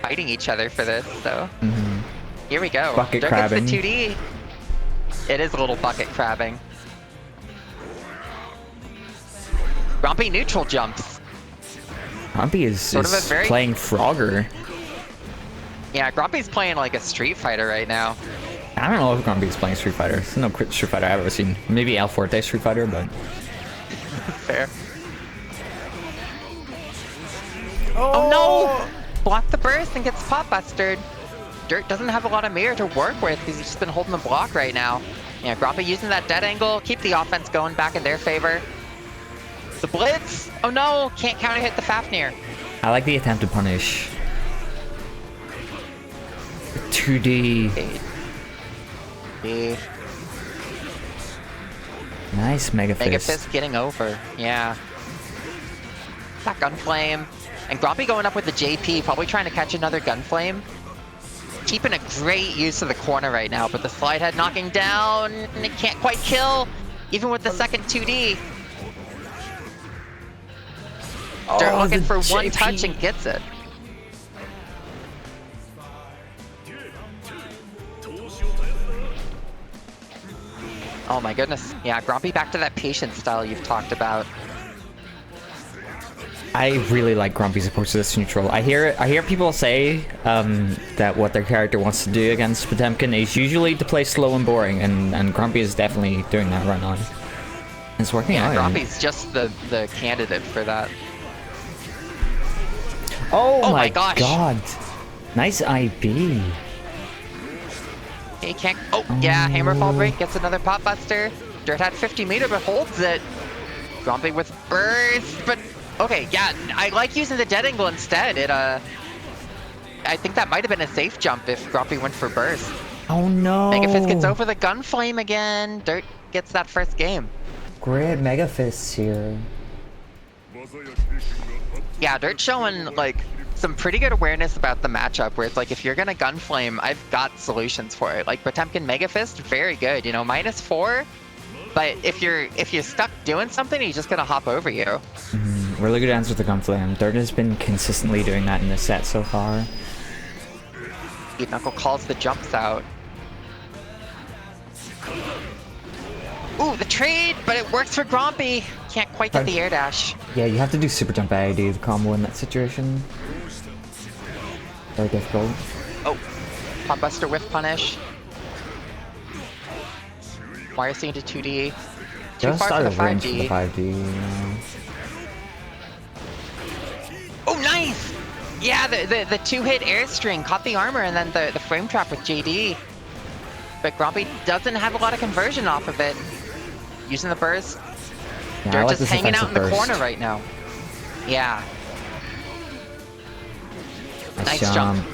fighting each other for this, so here we go. Bucket Dirt gets the crabbing. 2D. It is a little bucket crabbing. Grumpy neutral jumps. Grumpy is Sort of a very- playing Frogger. Yeah, Grumpy's playing like a Street Fighter right now. I don't know if Grumpy's playing Street Fighter. There's no Street Fighter I've ever seen. Maybe El Forte Street Fighter, but Fair. Oh no! Block the burst and gets pot busted. Dirt doesn't have a lot of mirror to work with because he's just been holding the block right now. Yeah, Grompa using that dead angle, keep the offense going back in their favor. The blitz! Oh no! Can't counter hit the Fafnir. I like the attempt to punish. 2D. Okay. Nice Mega Fist. Mega Fist getting over. Yeah. That Gunflame. And Grompy going up with the JP, probably trying to catch another Gunflame. Keeping a great use of the corner right now, but the slide head knocking down, and it can't quite kill, even with the second 2D. Dirt looking for one JP. touch and gets it. Oh my goodness. Yeah, Grompy back to that patient style you've talked about. I really like Grumpy's approach to this neutral. I hear people say that what their character wants to do against Potemkin is usually to play slow and boring, and Grumpy is definitely doing that right now. It's working out. Yeah, Grumpy's just the candidate for that. Oh my gosh. god. Nice IB. He can't. Oh, yeah, Hammerfall break gets another pot buster. Dirt had 50 meter, but holds it. Grumpy with burst, but okay, yeah, I like using the dead angle instead. I think that might have been a safe jump if Grumpy went for burst. Oh no. Mega Fist gets over the Gunflame again. Dirt gets that first game. Great Mega Fists here. Yeah, Dirt showing like some pretty good awareness about the matchup where it's like, if you're gonna Gunflame, I've got solutions for it. Like Potemkin Mega Fist, very good, you know, -4. But if you're stuck doing something, he's just gonna hop over you. Really good answer with the Gunflame. Dirt has been consistently doing that in this set so far. Heat Knuckle calls the jumps out. Ooh, the trade, but it works for Grompy. Can't quite get the air dash. Yeah, you have to do super jump AD, the combo in that situation. Very difficult. Oh, Pot Buster with punish. Wire scene to 2D. Too Just far out for the of range 5D. for the 5D, you know. Oh, nice! Yeah, the two-hit airstring caught the armor and then the frame trap with JD. But Grompy doesn't have a lot of conversion off of it. Using the burst. Yeah, They're I like just this hanging out in the offensive corner burst. right now. Yeah. Nice jump.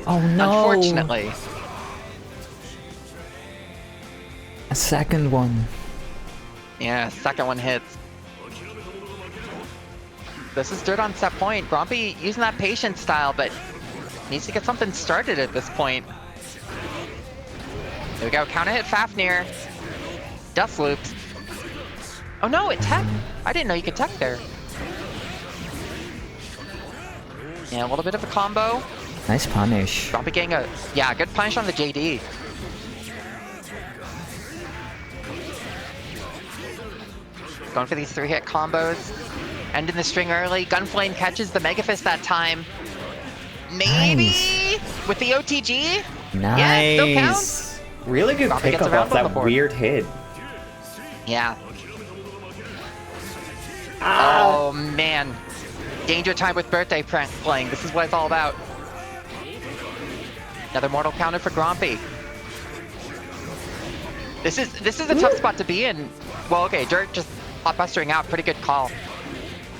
Oh no! Unfortunately. A second one. Yeah, second one hits. This is Dirt on set point. Grompy using that patient style, but needs to get something started at this point. There we go, counter hit Fafnir. Dust loops. Oh no, it tech. I didn't know you could tech there. Yeah, a little bit of a combo. Nice punish. Grompy getting a, yeah, good punish on the JD. Going for these 3-hit combos. Ending the string early. Gunflame catches the Mega Fist that time. Maybe Nice. with the OTG? Nice. Yeah, it still counts. Really good Grompy gets pickup around off that on the board. weird hit. Yeah. Oh man. Danger time with birthday prank playing. This is what it's all about. Another mortal counter for Grompy. This is a tough spot to be in. Well, okay, Dirt just pot bustering out, pretty good call.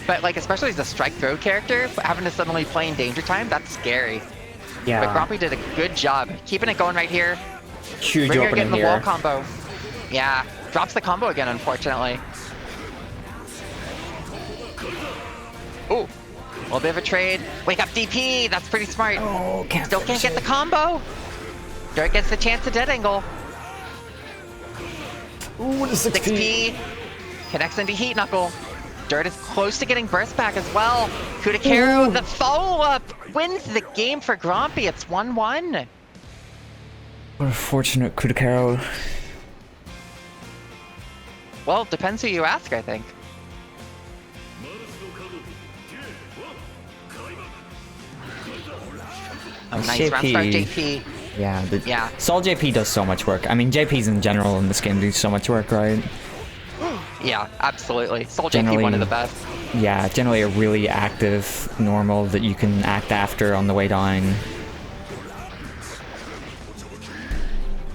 But like, especially as a strike throw character, having to suddenly play in danger time, that's scary. Yeah. But Grompy did a good job keeping it going right here. Huge Ringer opening getting the wall here. combo. Yeah, drops the combo again, unfortunately. Ooh, a little bit of a trade. Wake up DP, that's pretty smart. Oh, Still can't get the combo. Dirt gets the chance to dead angle. Ooh, the 6P connects into Heat Knuckle. Dirt is close to getting burst back as well. Kudakaru, the follow-up, wins the game for Grompy. It's 1-1. What a fortunate Kudakaro. Well, depends who you ask, I think. Oh, nice round start, JP. Yeah, Yeah. Sol JP does so much work. I mean, JPs in general in this game do so much work, right? Yeah, absolutely. Soul JP, one of the best. Yeah, generally a really active normal that you can act after on the way down.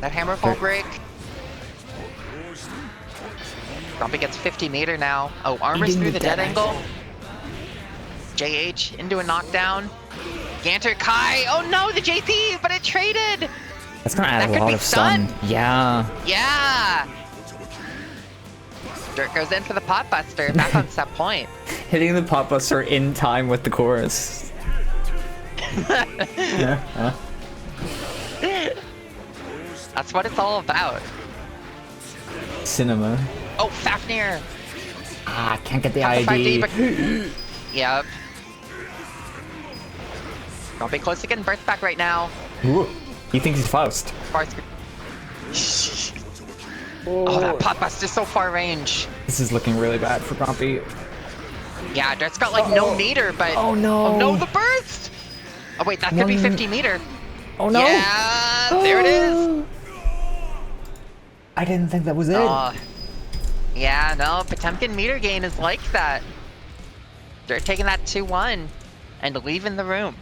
That hammer fall break. Grumpy gets 50 meter now. Oh, armors through the dead angle. JH into a knockdown. Ganter Kai. Oh no, the JP, but it traded. That's gonna add a lot of stun. Yeah. Yeah. Dirt goes in for the pot buster. Back on set point. Hitting the pot buster in time with the chorus. Yeah. That's what it's all about. Cinema. Oh, Fafnir. Ah, can't get the Got ID. The 5D, but... Yep. Don't be close to getting birth back right now. Ooh, he thinks he's Faust. Oh, that pot buster's so far range. This is looking really bad for Grumpy. Yeah, Dirt's got like no meter, but... Oh no! Oh no, the burst! Oh wait, that could be 50 meter. Oh no! Yeah, there it is! I didn't think that was it. Yeah, no, Potemkin meter gain is like that. They're taking that 2-1 and leaving the room.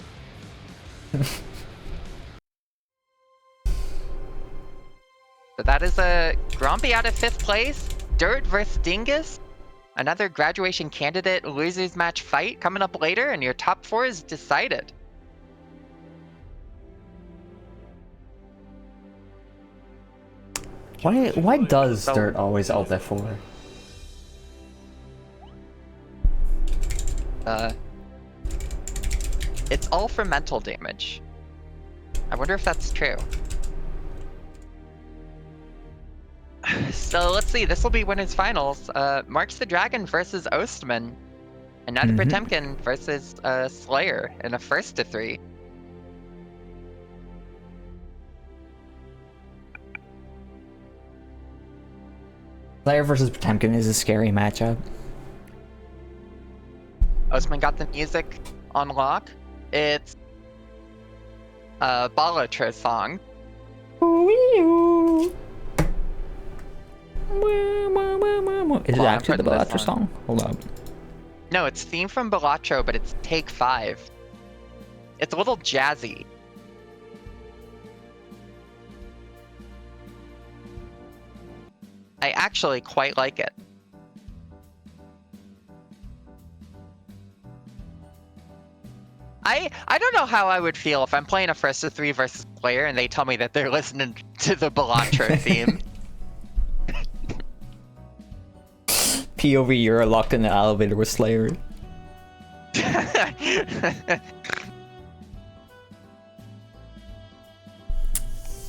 So that is a Grumpy out of 5th place. Dirt versus Dingus. Another graduation candidate losers match fight coming up later, and your top 4 is decided. Why does Dirt always ult F4? It's all for mental damage. I wonder if that's true. So let's see, this will be winners finals. Marks the Dragon versus Ostman. Another Potemkin versus Slayer in a 1st to 3. Slayer versus Potemkin is a scary matchup. Ostman got the music on lock. It's a Balotro song. Is it actually the Balotro song? Hold up. No, it's theme from Balotro, but it's take 5. It's a little jazzy. I actually quite like it. I don't know how I would feel if I'm playing a 1st to 3 versus player and they tell me that they're listening to the Balotro theme. POV, you're locked in the elevator with Slayer.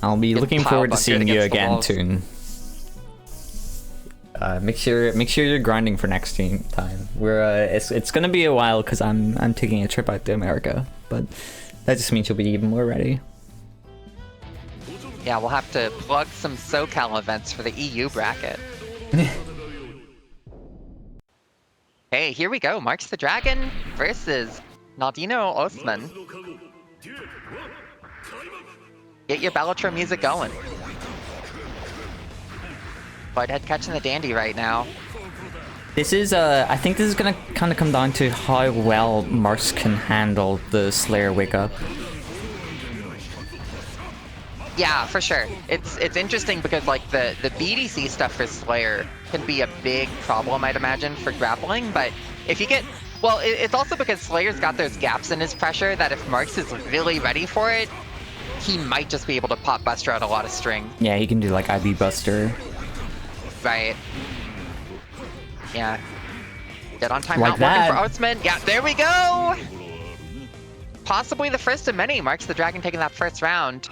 I'll be looking forward to seeing you again soon. Make sure you're grinding for next time. It's gonna be a while because I'm taking a trip out to America, but that just means you'll be even more ready. Yeah, we'll have to plug some SoCal events for the EU bracket. Hey, here we go. Marks the Dragon versus Naldino Osman. Get your Balotro music going. Bloodhead catching the dandy right now. This is, I think this is gonna kind of come down to how well Marks can handle the Slayer wake up. Yeah, for sure. It's interesting because like the BDC stuff for Slayer can be a big problem, I'd imagine, for grappling. But if you get, well, it's also because Slayer's got those gaps in his pressure that if Marks is really ready for it, he might just be able to pop Buster out a lot of string. Yeah, he can do like IB Buster. Right. Yeah. Dead on time like out that. working for Oatsman. Yeah, there we go! Possibly the first of many. Marks the Dragon taking that first round.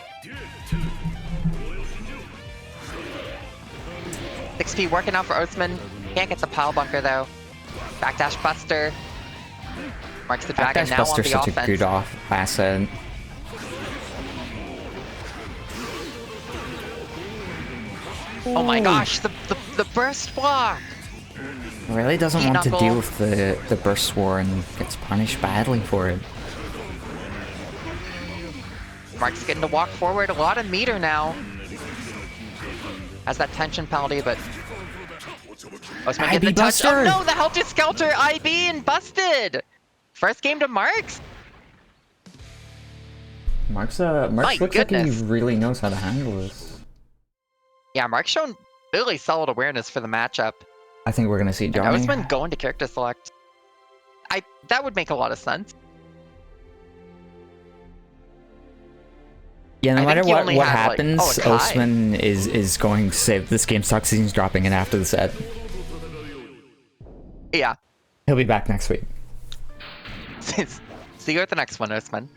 6P working out for Oatsman. Can't get the pile bunker though. Backdash Buster. Marks the Dragon Backdash now Buster's on the such offense. a good asset. Oh my gosh, the burst block! Really doesn't want to Knuckle. deal with the burst war and gets punished badly for it. Mark's getting to walk forward, a lot of meter now. Has that tension penalty, but Osman IB getting the touch. Oh Buster. no, the Helter Skelter IB and busted. First game to Marks. Mark's My looks like goodness. he really knows how to handle this. Yeah, Mark's shown really solid awareness for the matchup. I think we're gonna see And Johnny. Osman going to character select. That would make a lot of sense. Yeah, no I matter think he what only had, like- happens, oh, a Kai. Osman is going to save this game. Season's dropping in after the set. Yeah. He'll be back next week. See you at the next one, Osman.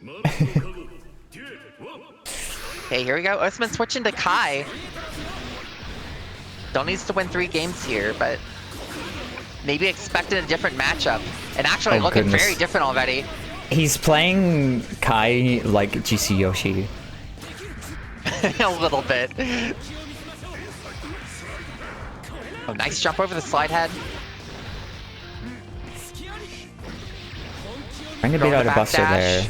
Okay, here we go. Osman switching to Kai. Still needs to win 3 games here, but maybe expected a different matchup. And actually Oh, looking goodness. very different already. He's playing Kai like GC Yoshi. A little bit. Oh, nice jump over the slide head. Trying to beat Throwing out the a Buster backdash. there.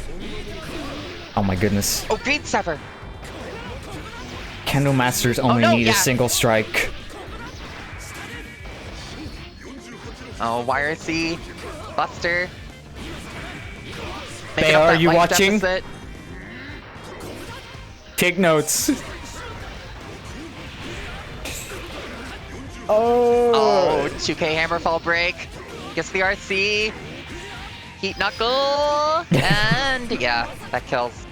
Oh my goodness. Oh, great sever. Kendo Masters only no, need yeah. a single strike. Oh, YRC. Buster. Hey, Making up are that you life watching? deficit. Take notes. Oh. Oh, 2K Hammerfall break. Gets the RC. Heat Knuckle. And yeah, that kills.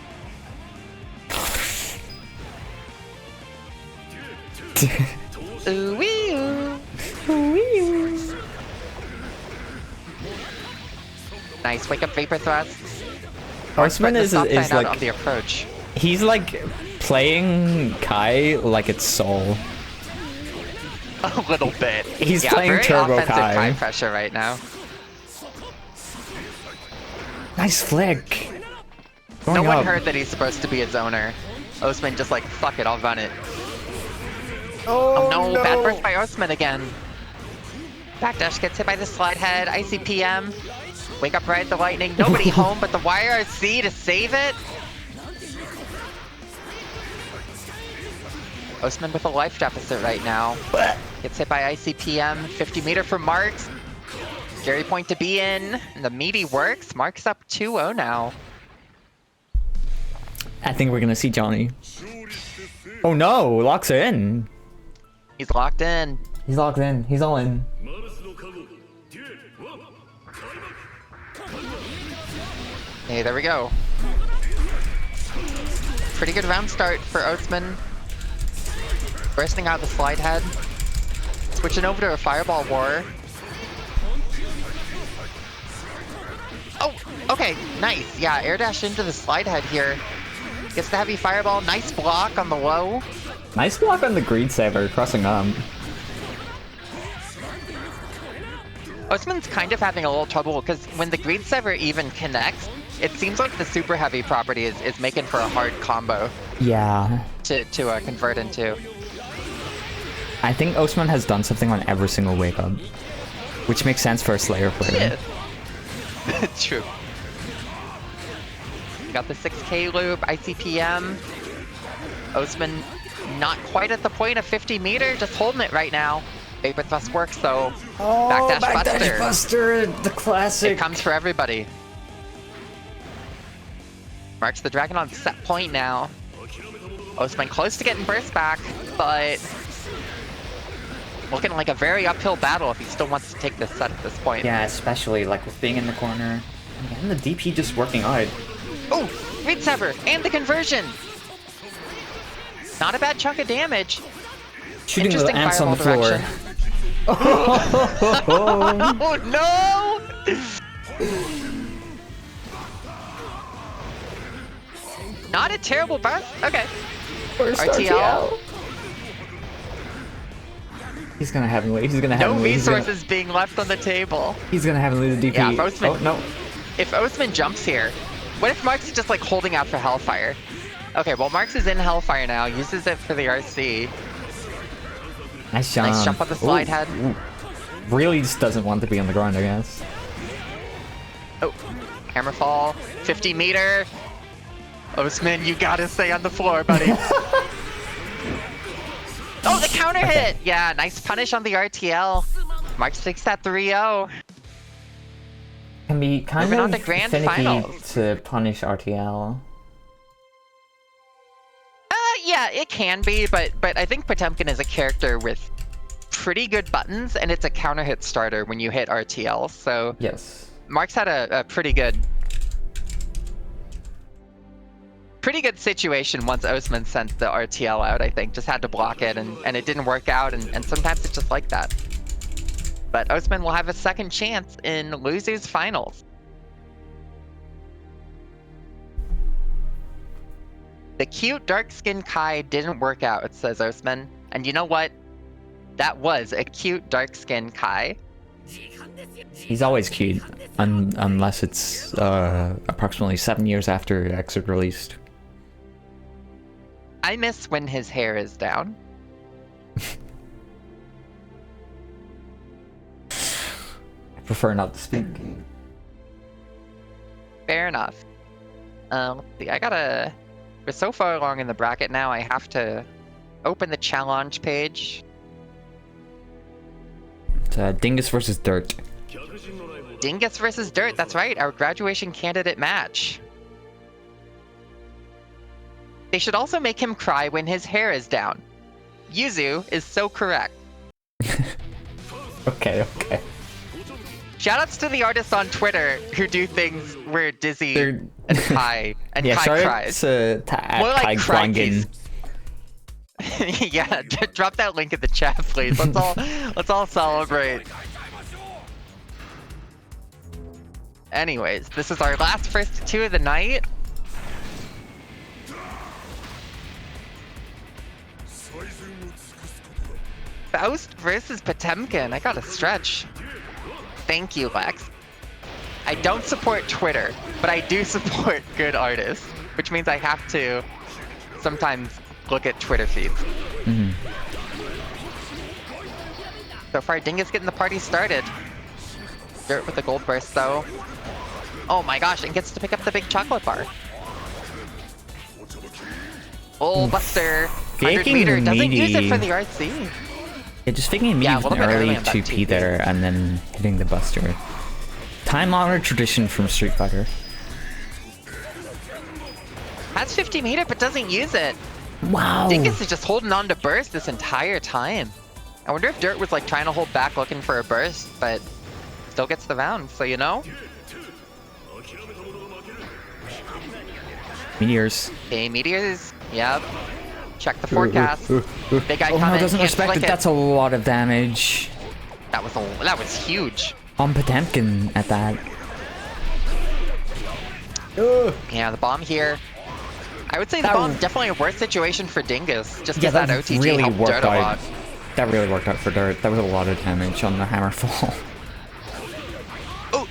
Ooh wee ooh. Nice, wake up vapor thrust. Horseman Spread the is stop sign out on like the approach. he's like playing Kai like it's Soul. A little bit. He's yeah, playing very Turbo offensive Kai. pressure right now. Nice flick. No Going one up. heard that he's supposed to be a zoner. Osman just like, fuck it, I'll run it. Oh no, bad burst by Osman again. Backdash gets hit by the slide head, ICPM. Wake up ride the lightning, nobody home but the YRC to save it. Osman with a life deficit right now. Gets hit by ICPM, 50 meter for Marks. Scary point to be in. And the meaty works. Marks up 2-0 now. I think we're gonna see Johnny. Oh no, locks it in. He's locked in. He's locked in. He's all in. Hey, there we go. Pretty good round start for Osman. Bursting out the slide head. Switching over to a fireball war. Oh, okay, nice. Yeah, air dash into the slide head here. Gets the heavy fireball. Nice block on the low. Nice block on the greed saver crossing up. Osman's kind of having a little trouble because when the greed sever even connects, it seems like the super heavy property is making for a hard combo Yeah. to convert into. I think Osman has done something on every single wake up, which makes sense for a Slayer player. Yeah. True. Got the 6K loop, ICPM. Osman not quite at the point of 50 meter, just holding it right now. Vapor thrust works though. Oh, Backdash Buster. the classic. It comes for everybody. Marks the dragon on set point now. Osman close to getting burst back, but looking like a very uphill battle if he still wants to take this set at this point. Yeah, especially like with being in the corner and the DP just working out. Oh, great sever and the conversion. Not a bad chunk of damage. Shooting the Interesting ants on the fireball floor. direction. Oh no! Not a terrible burst. Okay. First RTL. He's gonna have him. He's gonna have No him. resources being left on the table. He's gonna have him lose the DP. Yeah, if Osman, Oh no. If Osman jumps here, what if Marks is just like holding out for Hellfire? Okay, well Marks is in Hellfire now, uses it for the RC. Nice jump. Nice jump on the slide head. Ooh. Really just doesn't want to be on the ground, I guess. Oh, Hammerfall, 50 meter. Osman, you gotta stay on the floor, buddy. Oh, the counter hit! Yeah, nice punish on the RTL. March 6th at 3-0. Can be kind Moving of on to grand finicky finals. to punish RTL. Yeah, it can be, but I think Potemkin is a character with pretty good buttons, and it's a counter hit starter when you hit RTL. So Yes. Mark's had a pretty good situation once Osman sent the RTL out. I think just had to block it, and it didn't work out, and sometimes it's just like that. But Osman will have a second chance in losers finals. The cute dark-skinned Kai didn't work out, says Osman. And you know what? That was a cute dark-skinned Kai. He's always cute, unless it's approximately 7 years after Xrd released. I miss when his hair is down. I prefer not to speak. Fair enough. Let's see, we're so far along in the bracket now, I have to open the challenge page. It's Dingus versus Dirt. Dingus versus Dirt, that's right, our graduation candidate match. They should also make him cry when his hair is down. Yuzu is so correct. Okay. Shoutouts to the artists on Twitter who do things where Dizzy and Kai and Yeah, Kai shout cries. out to More like Kai Crikey's. Grongan. Yeah, drop that link in the chat, please. Let's all celebrate. Anyways, this is our last first two of the night. Faust versus Potemkin. I gotta stretch. Thank you, Lex. I don't support Twitter, but I do support good artists, which means I have to sometimes look at Twitter feeds. So far, Dingus getting the party started. Dirt with the gold burst, though. Oh my gosh, and gets to pick up the big chocolate bar. Oh, Buster. 100 meter. Doesn't use it for the RC. Yeah, just faking me Yeah, a little bit early early on that 2P 2P. there and then hitting the Buster. Time-honored tradition from Street Fighter. Has 50 meter, but doesn't use it. Wow. Dingus is just holding on to burst this entire time. I wonder if Dirt was like trying to hold back looking for a burst, but still gets the round, so you know? Meteors. Okay, meteors. Yep. Check the forecast. Big guy Oh coming. no, doesn't Can't respect flick it. That's a lot of damage. That was huge. On Potemkin at that. Yeah, the bomb here. I would say the bomb's definitely a worse situation for Dingus, just because that OTG really helped worked Dirt a out. lot. That really worked out for Dirt. That was a lot of damage on the Hammerfall. Oh!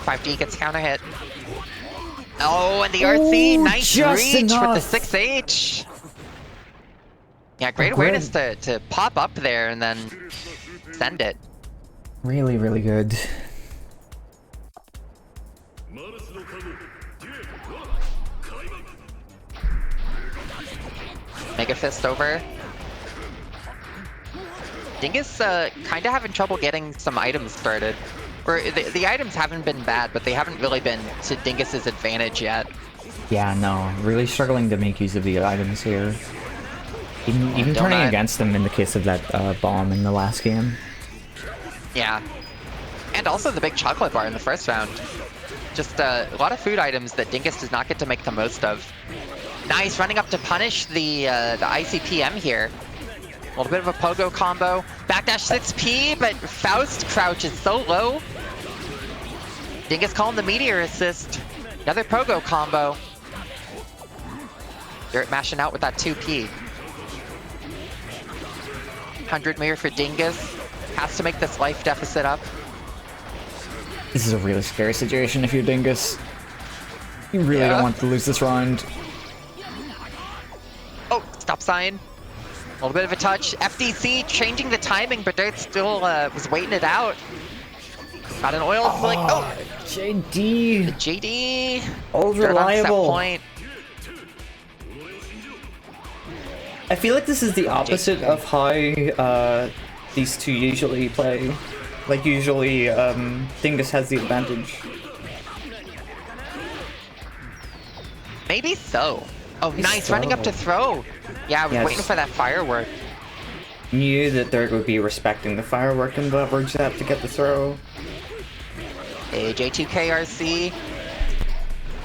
5D gets counter hit. Oh, and the RC, Ooh, nice just reach enough. with the 6H. Yeah, great awareness to pop up there and then send it. Really, really good. Mega Fist over. Dingus kind of having trouble getting some items started. Or the items haven't been bad, but they haven't really been to Dingus's advantage yet. Yeah, no. Really struggling to make use of the items here. Even turning against them in the case of that bomb in the last game. Yeah. And also the big chocolate bar in the first round. Just a lot of food items that Dingus does not get to make the most of. Nice, running up to punish the ICPM here. A little bit of a pogo combo. Backdash 6P, but Faust crouch is so low. Dingus calling the meteor assist. Another pogo combo. Dirt mashing out with that 2P. 100 mirror for Dingus. Has to make this life deficit up. This is a really scary situation if you're Dingus. You really don't want to lose this round. Oh, stop sign. A little bit of a touch. FDC changing the timing, but Dirt still was waiting it out. Got an oil flick. Oh! JD! JD! Old Dirt on set reliable. point. I feel like this is the opposite of how these two usually play. Like usually, Dingus has the advantage. Maybe so. Oh, Maybe nice, so. running up to throw. Yeah, I was Yes. waiting for that firework. Knew that Dirt would be respecting the firework and leverage that to get the throw. Hey, J2KRC.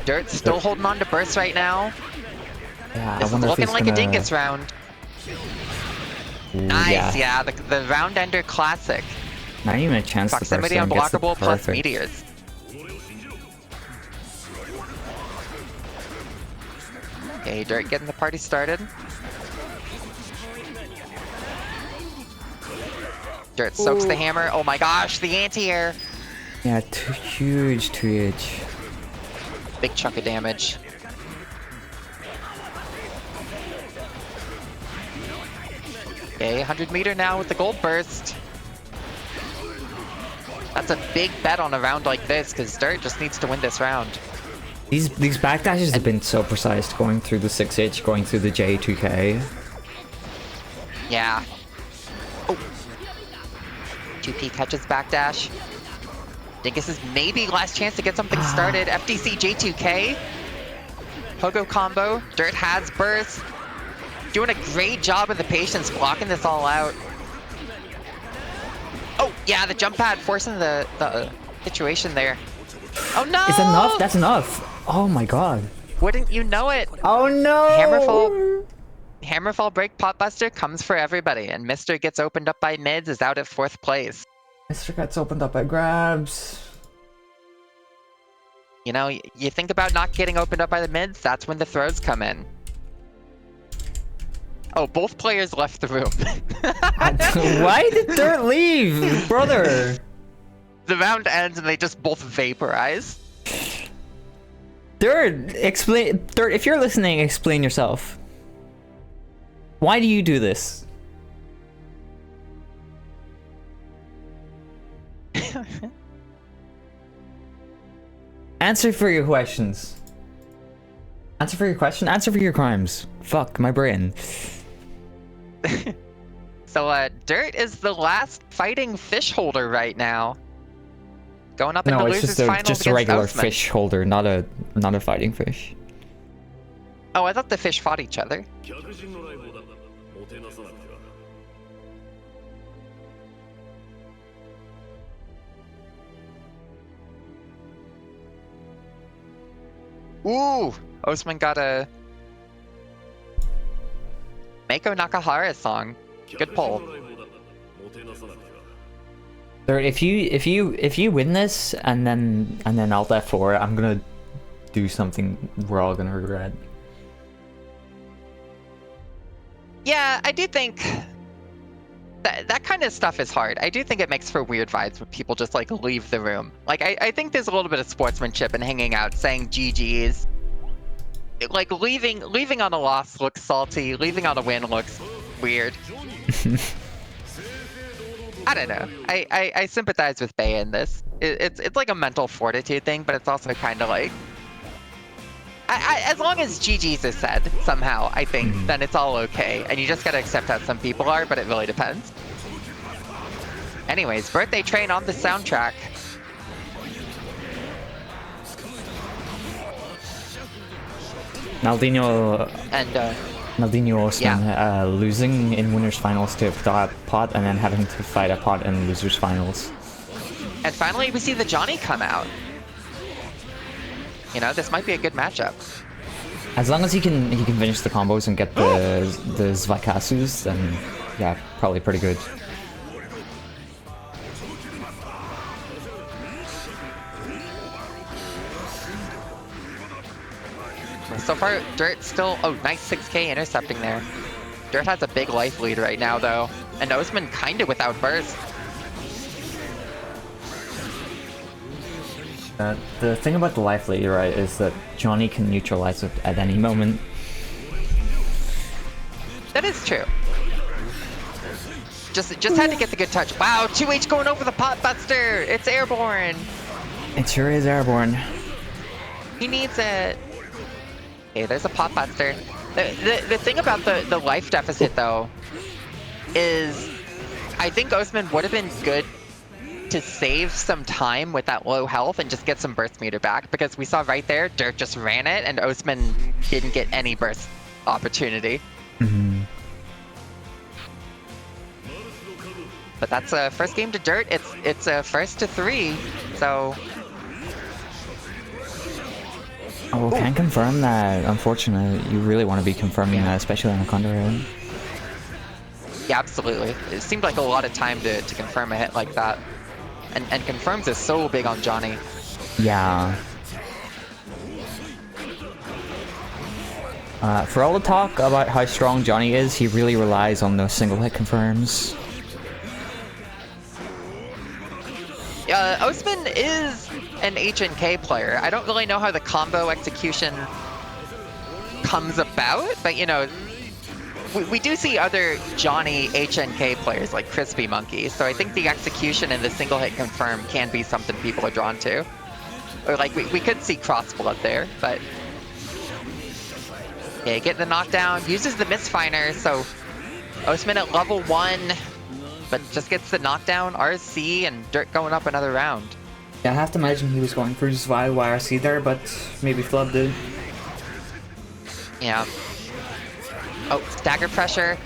Dirt's still holding on to burst right now. Yeah, This I is wonder if looking he's like gonna... a Dingus round. Ooh, Nice, yeah, the round ender classic. Not even a chance to burst Proximity and gets the unblockable plus perfect. meteors. Okay, Dirt getting the party started. Dirt soaks the hammer. Oh my gosh, the anti-air. Yeah, too huge, too huge. Big chunk of damage. Okay, 100 meter now with the gold burst. That's a big bet on a round like this, because Dirt just needs to win this round. These backdashes have been so precise, going through the 6H, going through the J2K. Yeah. Oh. 2P catches backdash. Dingus' maybe last chance to get something started. FDC J2K. Pogo combo. Dirt has burst. Doing a great job of the patience, blocking this all out. Oh, yeah, the jump pad forcing the situation there. Oh no! Is that enough? That's enough. Oh my god. Wouldn't you know it? Oh no! Hammerfall break potbuster comes for everybody, and Mr. gets opened up by mids, is out at 4th place. Mr. gets opened up by grabs. You know, you think about not getting opened up by the mids, that's when the throws come in. Oh, both players left the room. Why did Dirt leave, brother? The round ends and they just both vaporize. Dirt, explain. Dirt, if you're listening, explain yourself. Why do you do this? Answer for your questions. Answer for your question. Answer for your crimes. Fuck my brain. So, Dirt is the last fighting fish holder right now. Going up into No, it's losers just finals a against regular Osman. fish holder, not a fighting fish. Oh, I thought the fish fought each other. Ooh, Osman got a Mako Nakahara song. Good pull. Dirt, if you win this and then Alt F4, I'm gonna do something we're all gonna regret. Yeah, I do think that kind of stuff is hard. I do think it makes for weird vibes when people just like leave the room. Like I think there's a little bit of sportsmanship in hanging out, saying GGs. Like leaving on a loss looks salty. Leaving on a win looks weird. I don't know. I sympathize with Bay in this. It's like a mental fortitude thing, but it's also kind of like as long as GG's is said somehow, I think, then it's all okay. And you just gotta accept how some people are, but it really depends. Anyways, Birthday Train on the soundtrack. Naldinho And, Naldinho Osman losing in winners finals to Pot and then having to fight a Pot in losers finals. and finally we see the Johnny come out. You know, this might be a good matchup. As long as he can finish the combos and get the Zvakasus, then yeah, probably pretty good. So far, Dirt still... Oh, nice 6k intercepting there. Dirt has a big life lead right now, though. And Osman kind of without burst. The thing about the life lead, right, is that Johnny can neutralize it at any moment. That is true. Just had to get the good touch. Wow, 2H going over the potbuster! It's airborne! It sure is airborne. He needs it. Okay, there's a potbuster. The thing about the life deficit, though, is I think Osman would have been good to save some time with that low health and just get some burst meter back, because we saw right there, Dirt just ran it and Osman didn't get any burst opportunity. But that's a first game to Dirt. It's a first to 3, so... Oh, can't confirm that. Unfortunate. You really want to be confirming that, especially on a counter hit. Yeah, absolutely. It seemed like a lot of time to confirm a hit like that. And confirms is so big on Johnny. Yeah. For all the talk about how strong Johnny is, he really relies on those single hit confirms. Osman is an HNK player. I don't really know how the combo execution comes about, but you know, we do see other Johnny HNK players like Crispy Monkey, so I think the execution and the single hit confirm can be something people are drawn to. Or like, we could see crossblood there, but... Yeah, getting the knockdown, uses the misfiner, so Osman at level 1, but just gets the knockdown, RC, and Dirt going up another round. Yeah, I have to imagine he was going for just wild YRC there, but maybe Flub did. Yeah. Oh, stagger pressure.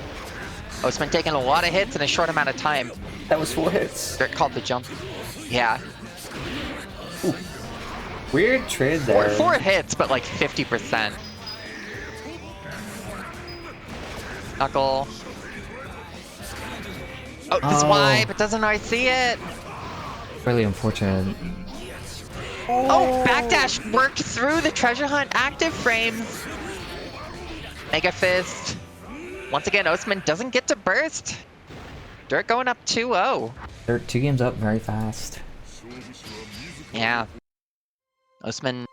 Osman taking a lot of hits in a short amount of time. That was 4 hits. Dirt called the jump. Yeah. Ooh. Weird trade there. 4 hits, but like 50%. Knuckle. Oh, this Y, but doesn't I see it? Really unfortunate. Oh, backdash worked through the treasure hunt active frames. Mega Fist. Once again, Osman doesn't get to burst. Dirt going up 2-0. Dirt 2 games up very fast. Yeah. Osman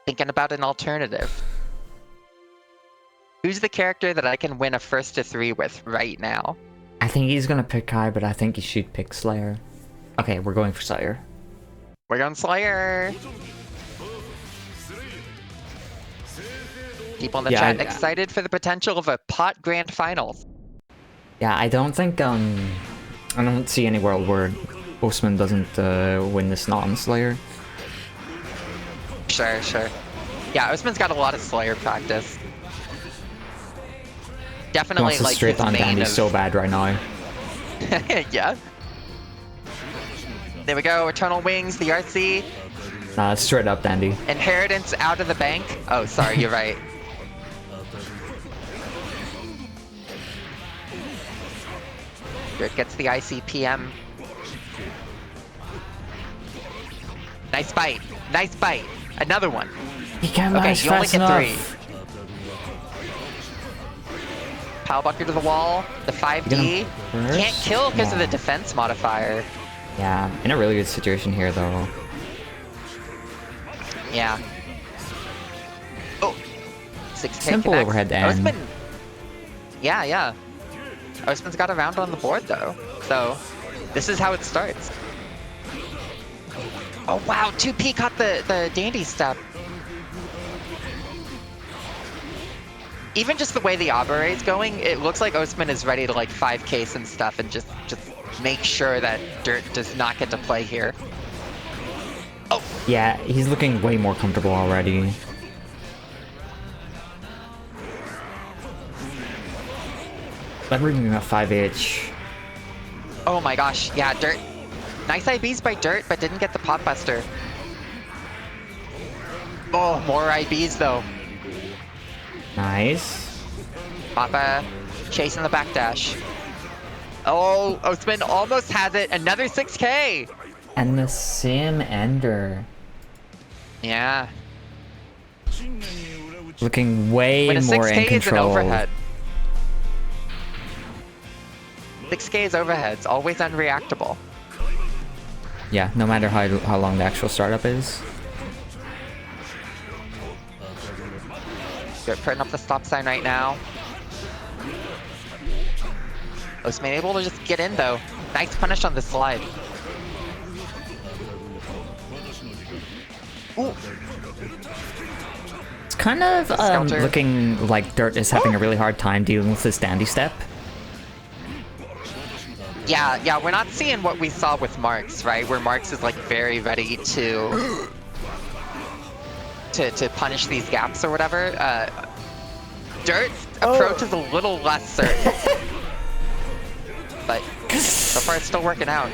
thinking about an alternative. Who's the character that I can win a first to 3 with right now? I think he's gonna pick Kai, but I think he should pick Slayer. Okay, we're going for Slayer. We're going Slayer. People in the chat excited for the potential of a pot grand finals. Yeah, I don't think I don't see any world where Osman doesn't win this non-Slayer. Sure. Yeah, Osman's got a lot of Slayer practice. Definitely like straight his on main Dandy's so bad right now. Yeah. There we go, Eternal Wings, the RC. Nah, it's straight up Dandy. Inheritance out of the bank. Oh, sorry, you're right. Dirt gets the ICPM. Nice bite. Nice bite. Another one. He can't Okay, manage you only fast get enough. 3. Power bucker to the wall. The 5D. Can't kill because of the defense modifier. Yeah, in a really good situation here though. Yeah. Oh. 6K Simple connects. overhead to end. Osman. Yeah. Osman's got a round on the board though. So, this is how it starts. Oh wow, 2P caught the Dandy step. Even just the way the Abare is going, it looks like Osman is ready to like 5K some stuff and just make sure that Dirt does not get to play here. Oh. Yeah, he's looking way more comfortable already. Leveraging that 5H. Oh my gosh, yeah, Dirt. Nice IBs by Dirt, but didn't get the pot buster. Oh, more IBs though. Nice. Papa chasing the backdash. Oh, Osman almost has it. Another 6K. And the same ender. Yeah. Looking way When a more 6K in is an control. overhead. 6K is overhead. It's always unreactable. Yeah, no matter how long the actual startup is. They're putting up the stop sign right now. Osman able to just get in though. Nice punish on the slide. Ooh. It's kind of looking like Dirt is having a really hard time dealing with this Dandy step. Yeah, we're not seeing what we saw with Marks, right? Where Marks is like very ready to punish these gaps or whatever. Dirt's approach is a little less certain. But so far it's still working out.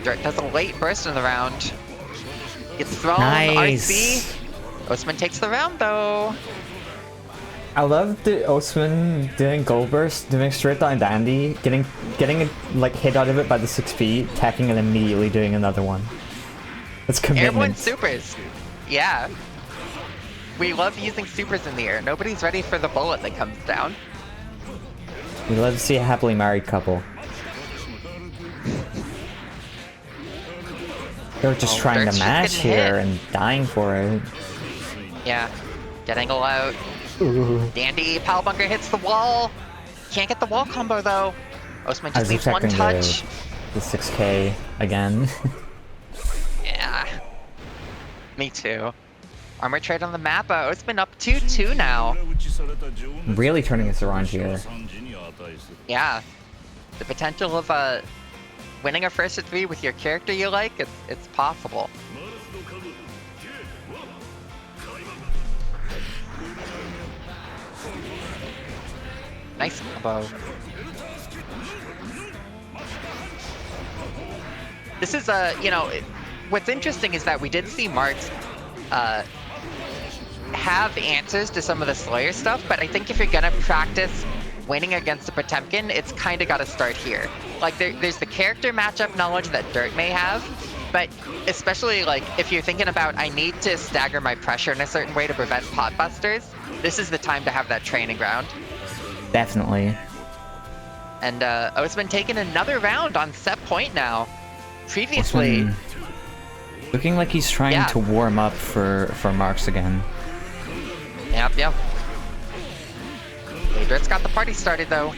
Dirt does a late burst in the round. Gets thrown, Nice. RC. Osman takes the round though. I love the Osman doing goal burst, doing straight down dandy, getting it like hit out of it by the 6P, attacking and immediately doing another one. That's commitment. Airborne supers. Yeah. We love using supers in the air. Nobody's ready for the bullet that comes down. We love to see a happily married couple. They're just trying Dirt's to just mash getting here hit. and dying for it. Yeah. Dead angle out. Ooh. Dandy, Pal Bunker hits the wall. Can't get the wall combo though. Osman I just was needs one expecting touch. the 6K again. Yeah. Me too. Armor trade on the map. Osman up 2-2 now. Really turning this around here. Yeah. The potential of winning a first to 3 with your character you like, it's possible. Nice combo. This is you know, what's interesting is that we did see Marks have answers to some of the Slayer stuff, but I think if you're gonna practice winning against a Potemkin, it's kind of got to start here. Like there's the character matchup knowledge that Dirt may have, but especially like if you're thinking about I need to stagger my pressure in a certain way to prevent pot busters, this is the time to have that training ground. Definitely. And Osman taking another round on set point now. Previously, Osman looking like he's trying to warm up for Marks again. Yep. Dirt's got the party started though.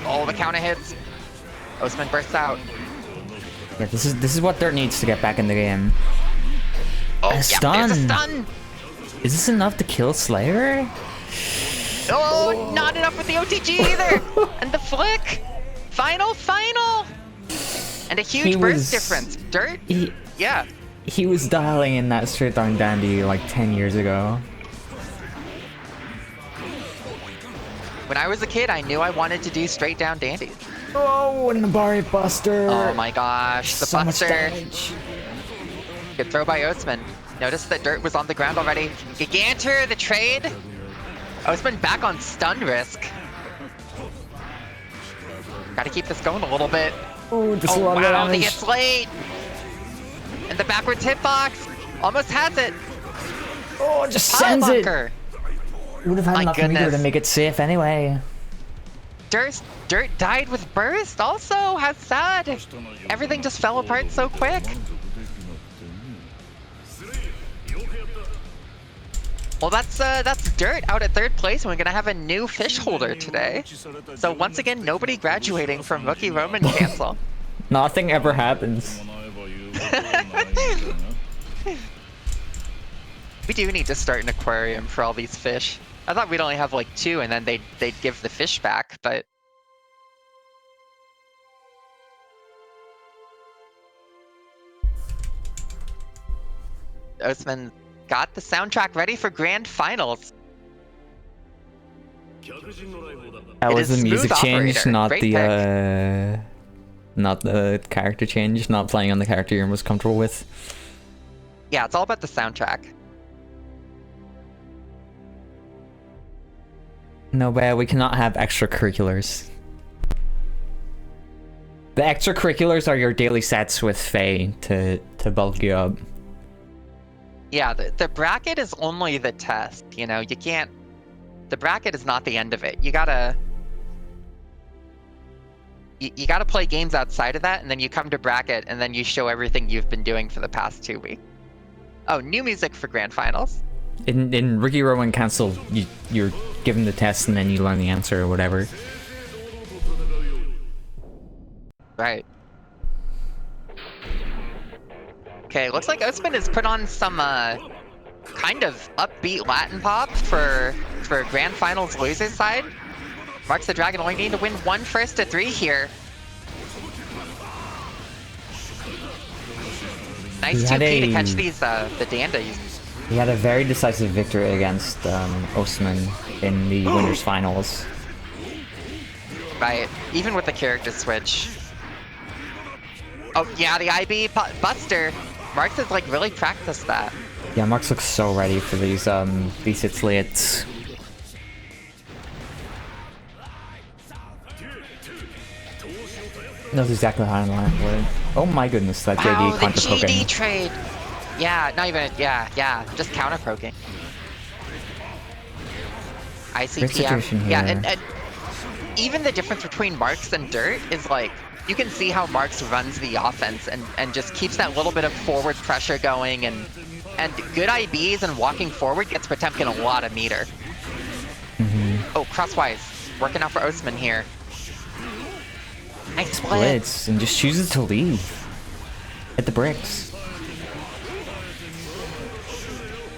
Oh, the counter hits. Osman bursts out. Yeah, this is what Dirt needs to get back in the game. Oh, A stun. there's a stun. Is this enough to kill Slayer? Oh, not enough with the OTG either. And the flick. Final. And a huge burst difference. Dirt? Yeah. He was dialing in that straight down dandy like 10 years ago. When I was a kid, I knew I wanted to do straight down dandies. Oh, and the Bari Buster! Oh my gosh, the So much Buster. damage. Good throw by Osman. Notice that Dirt was on the ground already. Gigantor, the trade. Osman back on stun risk. Gotta keep this going a little bit. Oh, just a Oh lot of wow, he damage. gets late. And the backwards hitbox almost has it. Oh, just Pile sends it. bunker. Would have had My enough meter to goodness. make it safe anyway. Dirt died with burst also. How sad. Everything just fell apart so quick. Well, that's Dirt out at 3rd place, and we're gonna have a new fish holder today. So once again, nobody graduating from Rookie Roman cancel. Nothing ever happens. We do need to start an aquarium for all these fish. I thought we'd only have like 2, and then they'd give the fish back, but Osman got the soundtrack ready for grand finals. That It was is the music Smooth change, Operator. not Great the not the character change, not playing on the character you're most comfortable with. Yeah, it's all about the soundtrack. No, but we cannot have extracurriculars. The extracurriculars are your daily sets with Faye to bulk you up. Yeah, the bracket is only the test, you know, you can't... The bracket is not the end of it. You gotta... You gotta play games outside of that, and then you come to bracket, and then you show everything you've been doing for the past 2 weeks. Oh, new music for grand finals. In Ricky Rowan Cancel, you're given the test and then you learn the answer or whatever. Right. Okay, looks like Osman has put on some kind of upbeat Latin pop for grand finals losers side. Marks the Dragon only need to win 1 first to 3 here. Nice 2P to catch these, the dandies. He had a very decisive victory against Osman in the winners finals. Right, even with the character switch. Oh yeah, the IB Buster. Marks has like really practiced that. Yeah, Marks looks so ready for these hits late. Knows exactly how to land for it. Oh my goodness, that Wow, JD the counter poking. GD trade. Yeah, not even, yeah, just counter poking. ICPM. Yeah, and even the difference between Marks and Dirt is like, you can see how Marks runs the offense and just keeps that little bit of forward pressure going, and good IBs and walking forward gets Potemkin a lot of meter. Oh, crosswise. Working out for Osman here. Nice Blitz and just chooses to leave. Hit the bricks.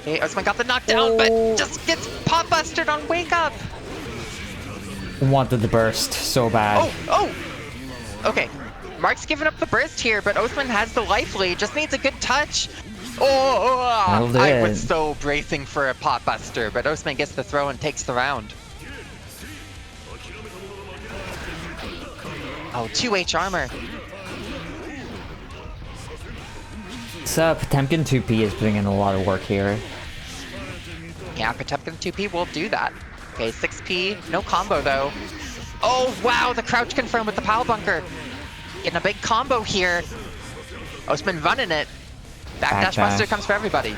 Hey, Osman got the knockdown, but just gets pop busted on wake up. Wanted the burst so bad. Oh! Okay, Mark's giving up the burst here, but Osman has the life lead. Just needs a good touch. I was so bracing for a pop buster, but Osman gets the throw and takes the round. Oh, 2H armor. So Potemkin 2P is putting in a lot of work here. Yeah, Potemkin 2P will do that. Okay, 6P, no combo though. Oh wow, the crouch confirm with the power bunker. Getting a big combo here. Osman running it. Backdash buster comes for everybody.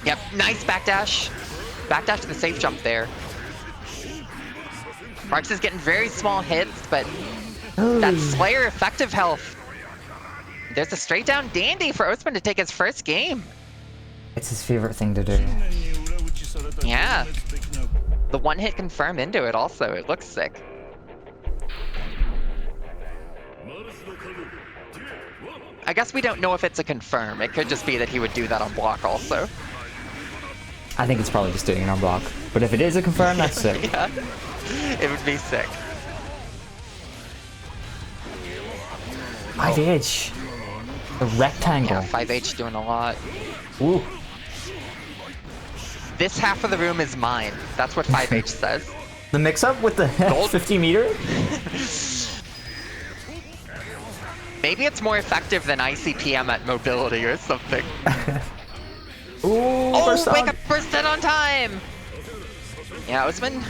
Yep, nice backdash. Backdash to the safe jump there. Marks is getting very small hits, but that Slayer effective health. There's a straight down dandy for Osman to take his first game. It's his favorite thing to do. Yeah. The one hit confirm into it also. It looks sick. I guess we don't know if it's a confirm. It could just be that he would do that on block also. I think it's probably just doing it on block. But if it is a confirm, that's sick. Yeah. It would be sick. 5H. A rectangle. Yeah, 5H doing a lot. Ooh. This half of the room is mine. That's what 5H says. The mix-up with the 50 meter? Maybe it's more effective than ICPM at mobility or something. Ooh, oh, wake up burst it on time! Yeah, Osman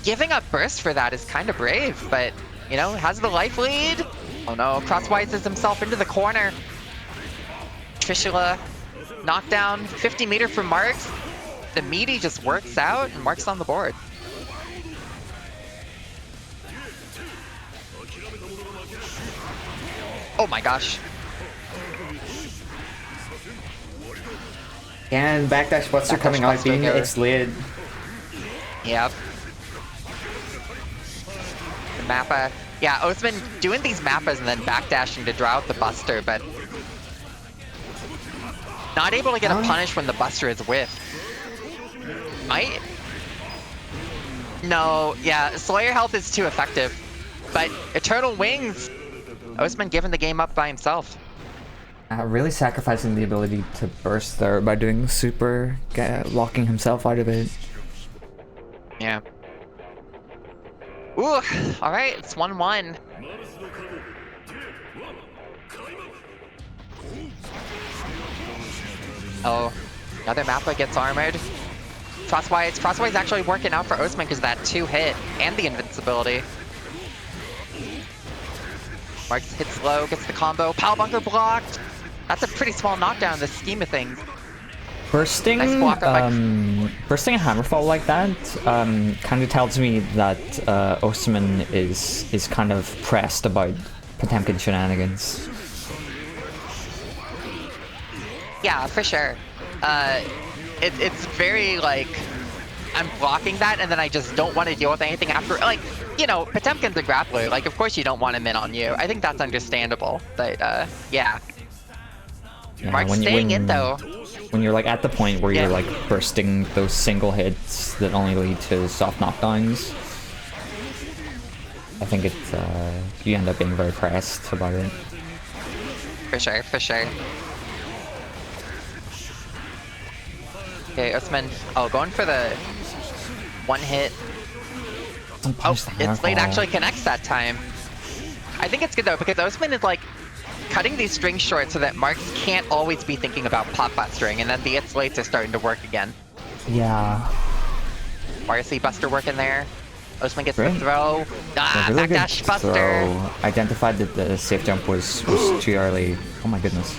giving up burst for that is kind of brave, but, you know, has the life lead. Oh no, crosswises himself into the corner. Trishula, knockdown, 50 meter from Marks. The meaty just works out, and Marks on the board. Oh my gosh. And backdash buster coming out being its lid. Yep. The Mappa. Yeah, Osman doing these Mappas and then backdashing to draw out the Buster, but not able to get a punish when the Buster is whiffed. Might? No, yeah, Slayer health is too effective. But Eternal Wings, Osman giving the game up by himself. Really sacrificing the ability to burst there by doing super, locking himself out of it. Yeah. Ooh, alright, it's 1-1. Oh, another Mappa gets armored. Crosswise actually working out for Osman because that 2-hit and the invincibility. Marks hits low, gets the combo. Power bunker blocked. That's a pretty small knockdown in the scheme of things. Bursting, nice bursting a hammerfall like that kind of tells me that Osman is kind of pressed about Potemkin shenanigans. Yeah, for sure. It's very like, I'm blocking that and then I just don't want to deal with anything after. Like, you know, Potemkin's a grappler. Like, of course you don't want him in on you. I think that's understandable. But yeah. Mark's staying in though. when you're like at the point where you're like bursting those single hits that only lead to soft knockdowns, I think you end up being very pressed about it. For sure, for sure. Okay, Usman. Oh, going for the one hit. Oh, it's late actually connects that time. I think it's good though, because Usman is like cutting these strings short so that Marks can't always be thinking about pop bustering, and then the it's lates are starting to work again. Yeah. RC Buster working there. Usman gets the throw. Ah, really backdash Buster. Throw. Identified that the safe jump was too early. Oh my goodness.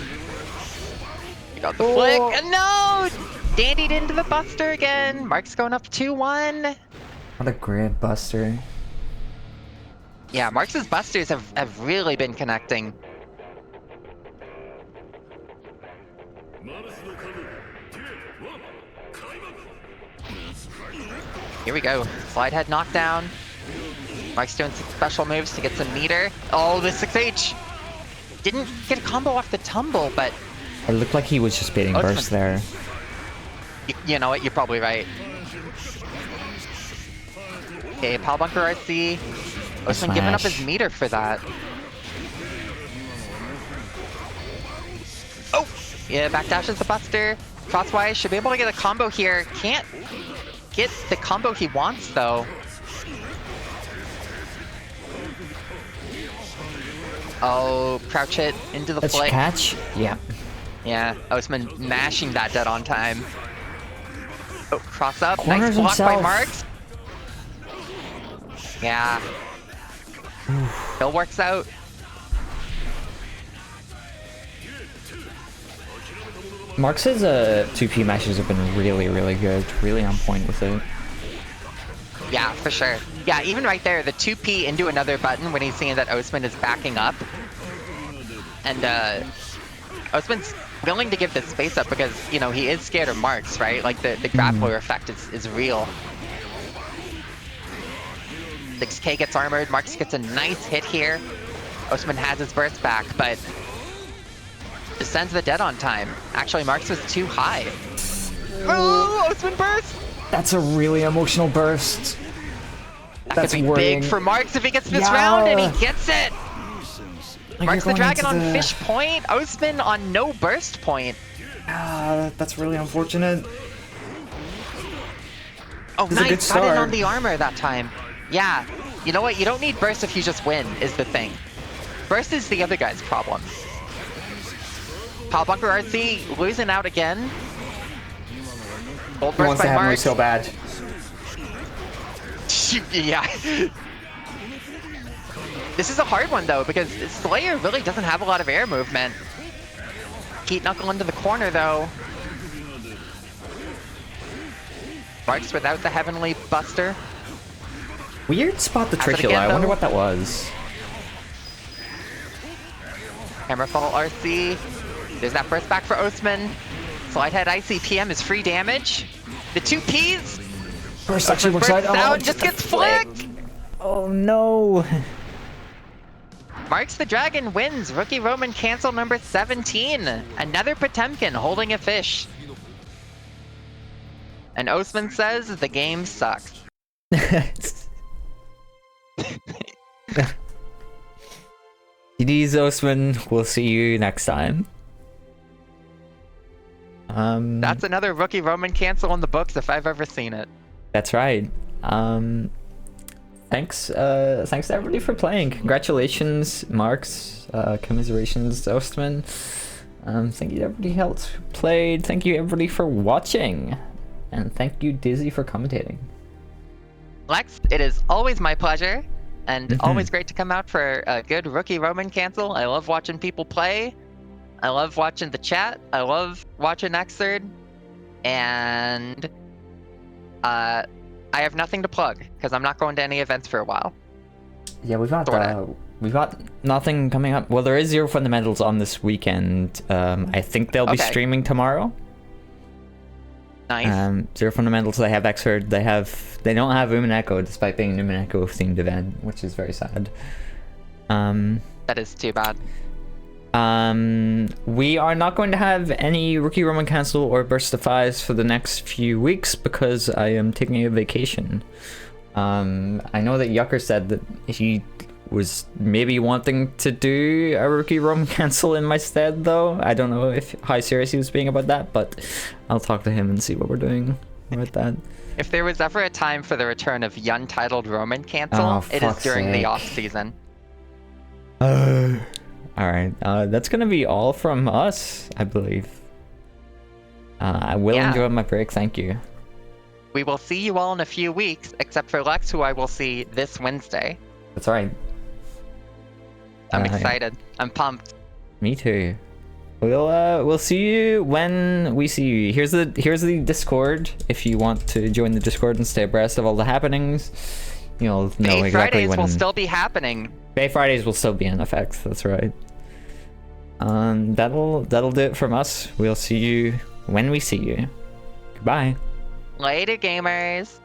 You got the flick, and no! Dandied into the Buster again. Mark's going up 2-1. What a great Buster. Yeah, Marks' Busters have really been connecting. Here we go. Slide head knockdown. Mark's doing some special moves to get some meter. Oh, the 6H! Didn't get a combo off the tumble, but... It looked like he was just baiting burst there. You know what? You're probably right. Okay, Pal Bunker RC. Usman giving up his meter for that. Oh! Yeah, backdashes the Buster. Crosswise should be able to get a combo here. Can't get the combo he wants, though. Oh, crouch hit into the flick. Catch? Yeah. Yeah, Usman mashing that dead on time. Oh, cross up. Corners nice block himself. by Marks. Yeah. Still works out. Marks' 2P matches have been really, really good. Really on point with it. Yeah, for sure. Yeah, even right there, the 2P into another button when he's seeing that Usman is backing up. And Usman's willing to give this space up because, you know, he is scared of Marks, right? Like, the grappler effect is real. 6K gets armored, Marks gets a nice hit here. Usman has his burst back, but just sends the dead on time. Actually, Marks was too high. Oh, Usman burst! That's a really emotional burst. That could be big for Marks if he gets this round, and he gets it! Marks the Dragon on fish point, Usman on no burst point. That's really unfortunate. Oh, nice, got in on the armor that time. Yeah, you know what, you don't need burst if you just win, is the thing. Burst is the other guy's problem. Pal Bunker RC losing out again. Old burst by Marks. So bad. Yeah. This is a hard one though, because Slayer really doesn't have a lot of air movement. Heat Knuckle into the corner though. Marks without the Heavenly Buster. Weird spot the Tricula. I wonder what that was. Hammerfall RC. There's that first back for Usman. Slide head ICPM is free damage. The 2Ps. Burst actually works out. Oh, just gets flicked. Oh no. Marks the Dragon wins Rookie Roman cancel number 17. Another Potemkin holding a fish. And Usman says the game sucks. GG's Usman. We'll see you next time. That's another Rookie Roman cancel in the books if I've ever seen it. That's right. Thanks to everybody for playing. Congratulations, Marks. Commiserations, Usman. Thank you to everybody else who played. Thank you everybody for watching. And thank you, Dizzy, for commentating. Lex, it is always my pleasure. And always great to come out for a good Rookie Roman cancel. I love watching people play. I love watching the chat. I love watching GGXrd. And I have nothing to plug because I'm not going to any events for a while. Yeah, we've got nothing coming up. Well, there is Zero Fundamentals on this weekend. I think they'll be streaming tomorrow. Nice. Zero Fundamentals, they have GGXrd, they don't have Umineko despite being an Umineko themed event, which is very sad. That is too bad. We are not going to have any Rookie Roman Cancel or Burst of Fives for the next few weeks because I am taking a vacation. I know that Yucker said that he was maybe wanting to do a Rookie Roman Cancel in my stead, though. I don't know how serious he was being about that, but I'll talk to him and see what we're doing with that. If there was ever a time for the return of the untitled Roman Cancel, it is during the off-season. Alright, that's gonna be all from us, I believe. I will enjoy my break, thank you. We will see you all in a few weeks, except for Lex, who I will see this Wednesday. That's right. I'm excited. I'm pumped. Me too. We'll see you when we see you. Here's the Discord if you want to join the Discord and stay abreast of all the happenings. You'll know exactly Fridays when. Will still be happening. Bay Fridays will still be in effect. That's right. That'll do it from us. We'll see you when we see you. Goodbye. Later, gamers.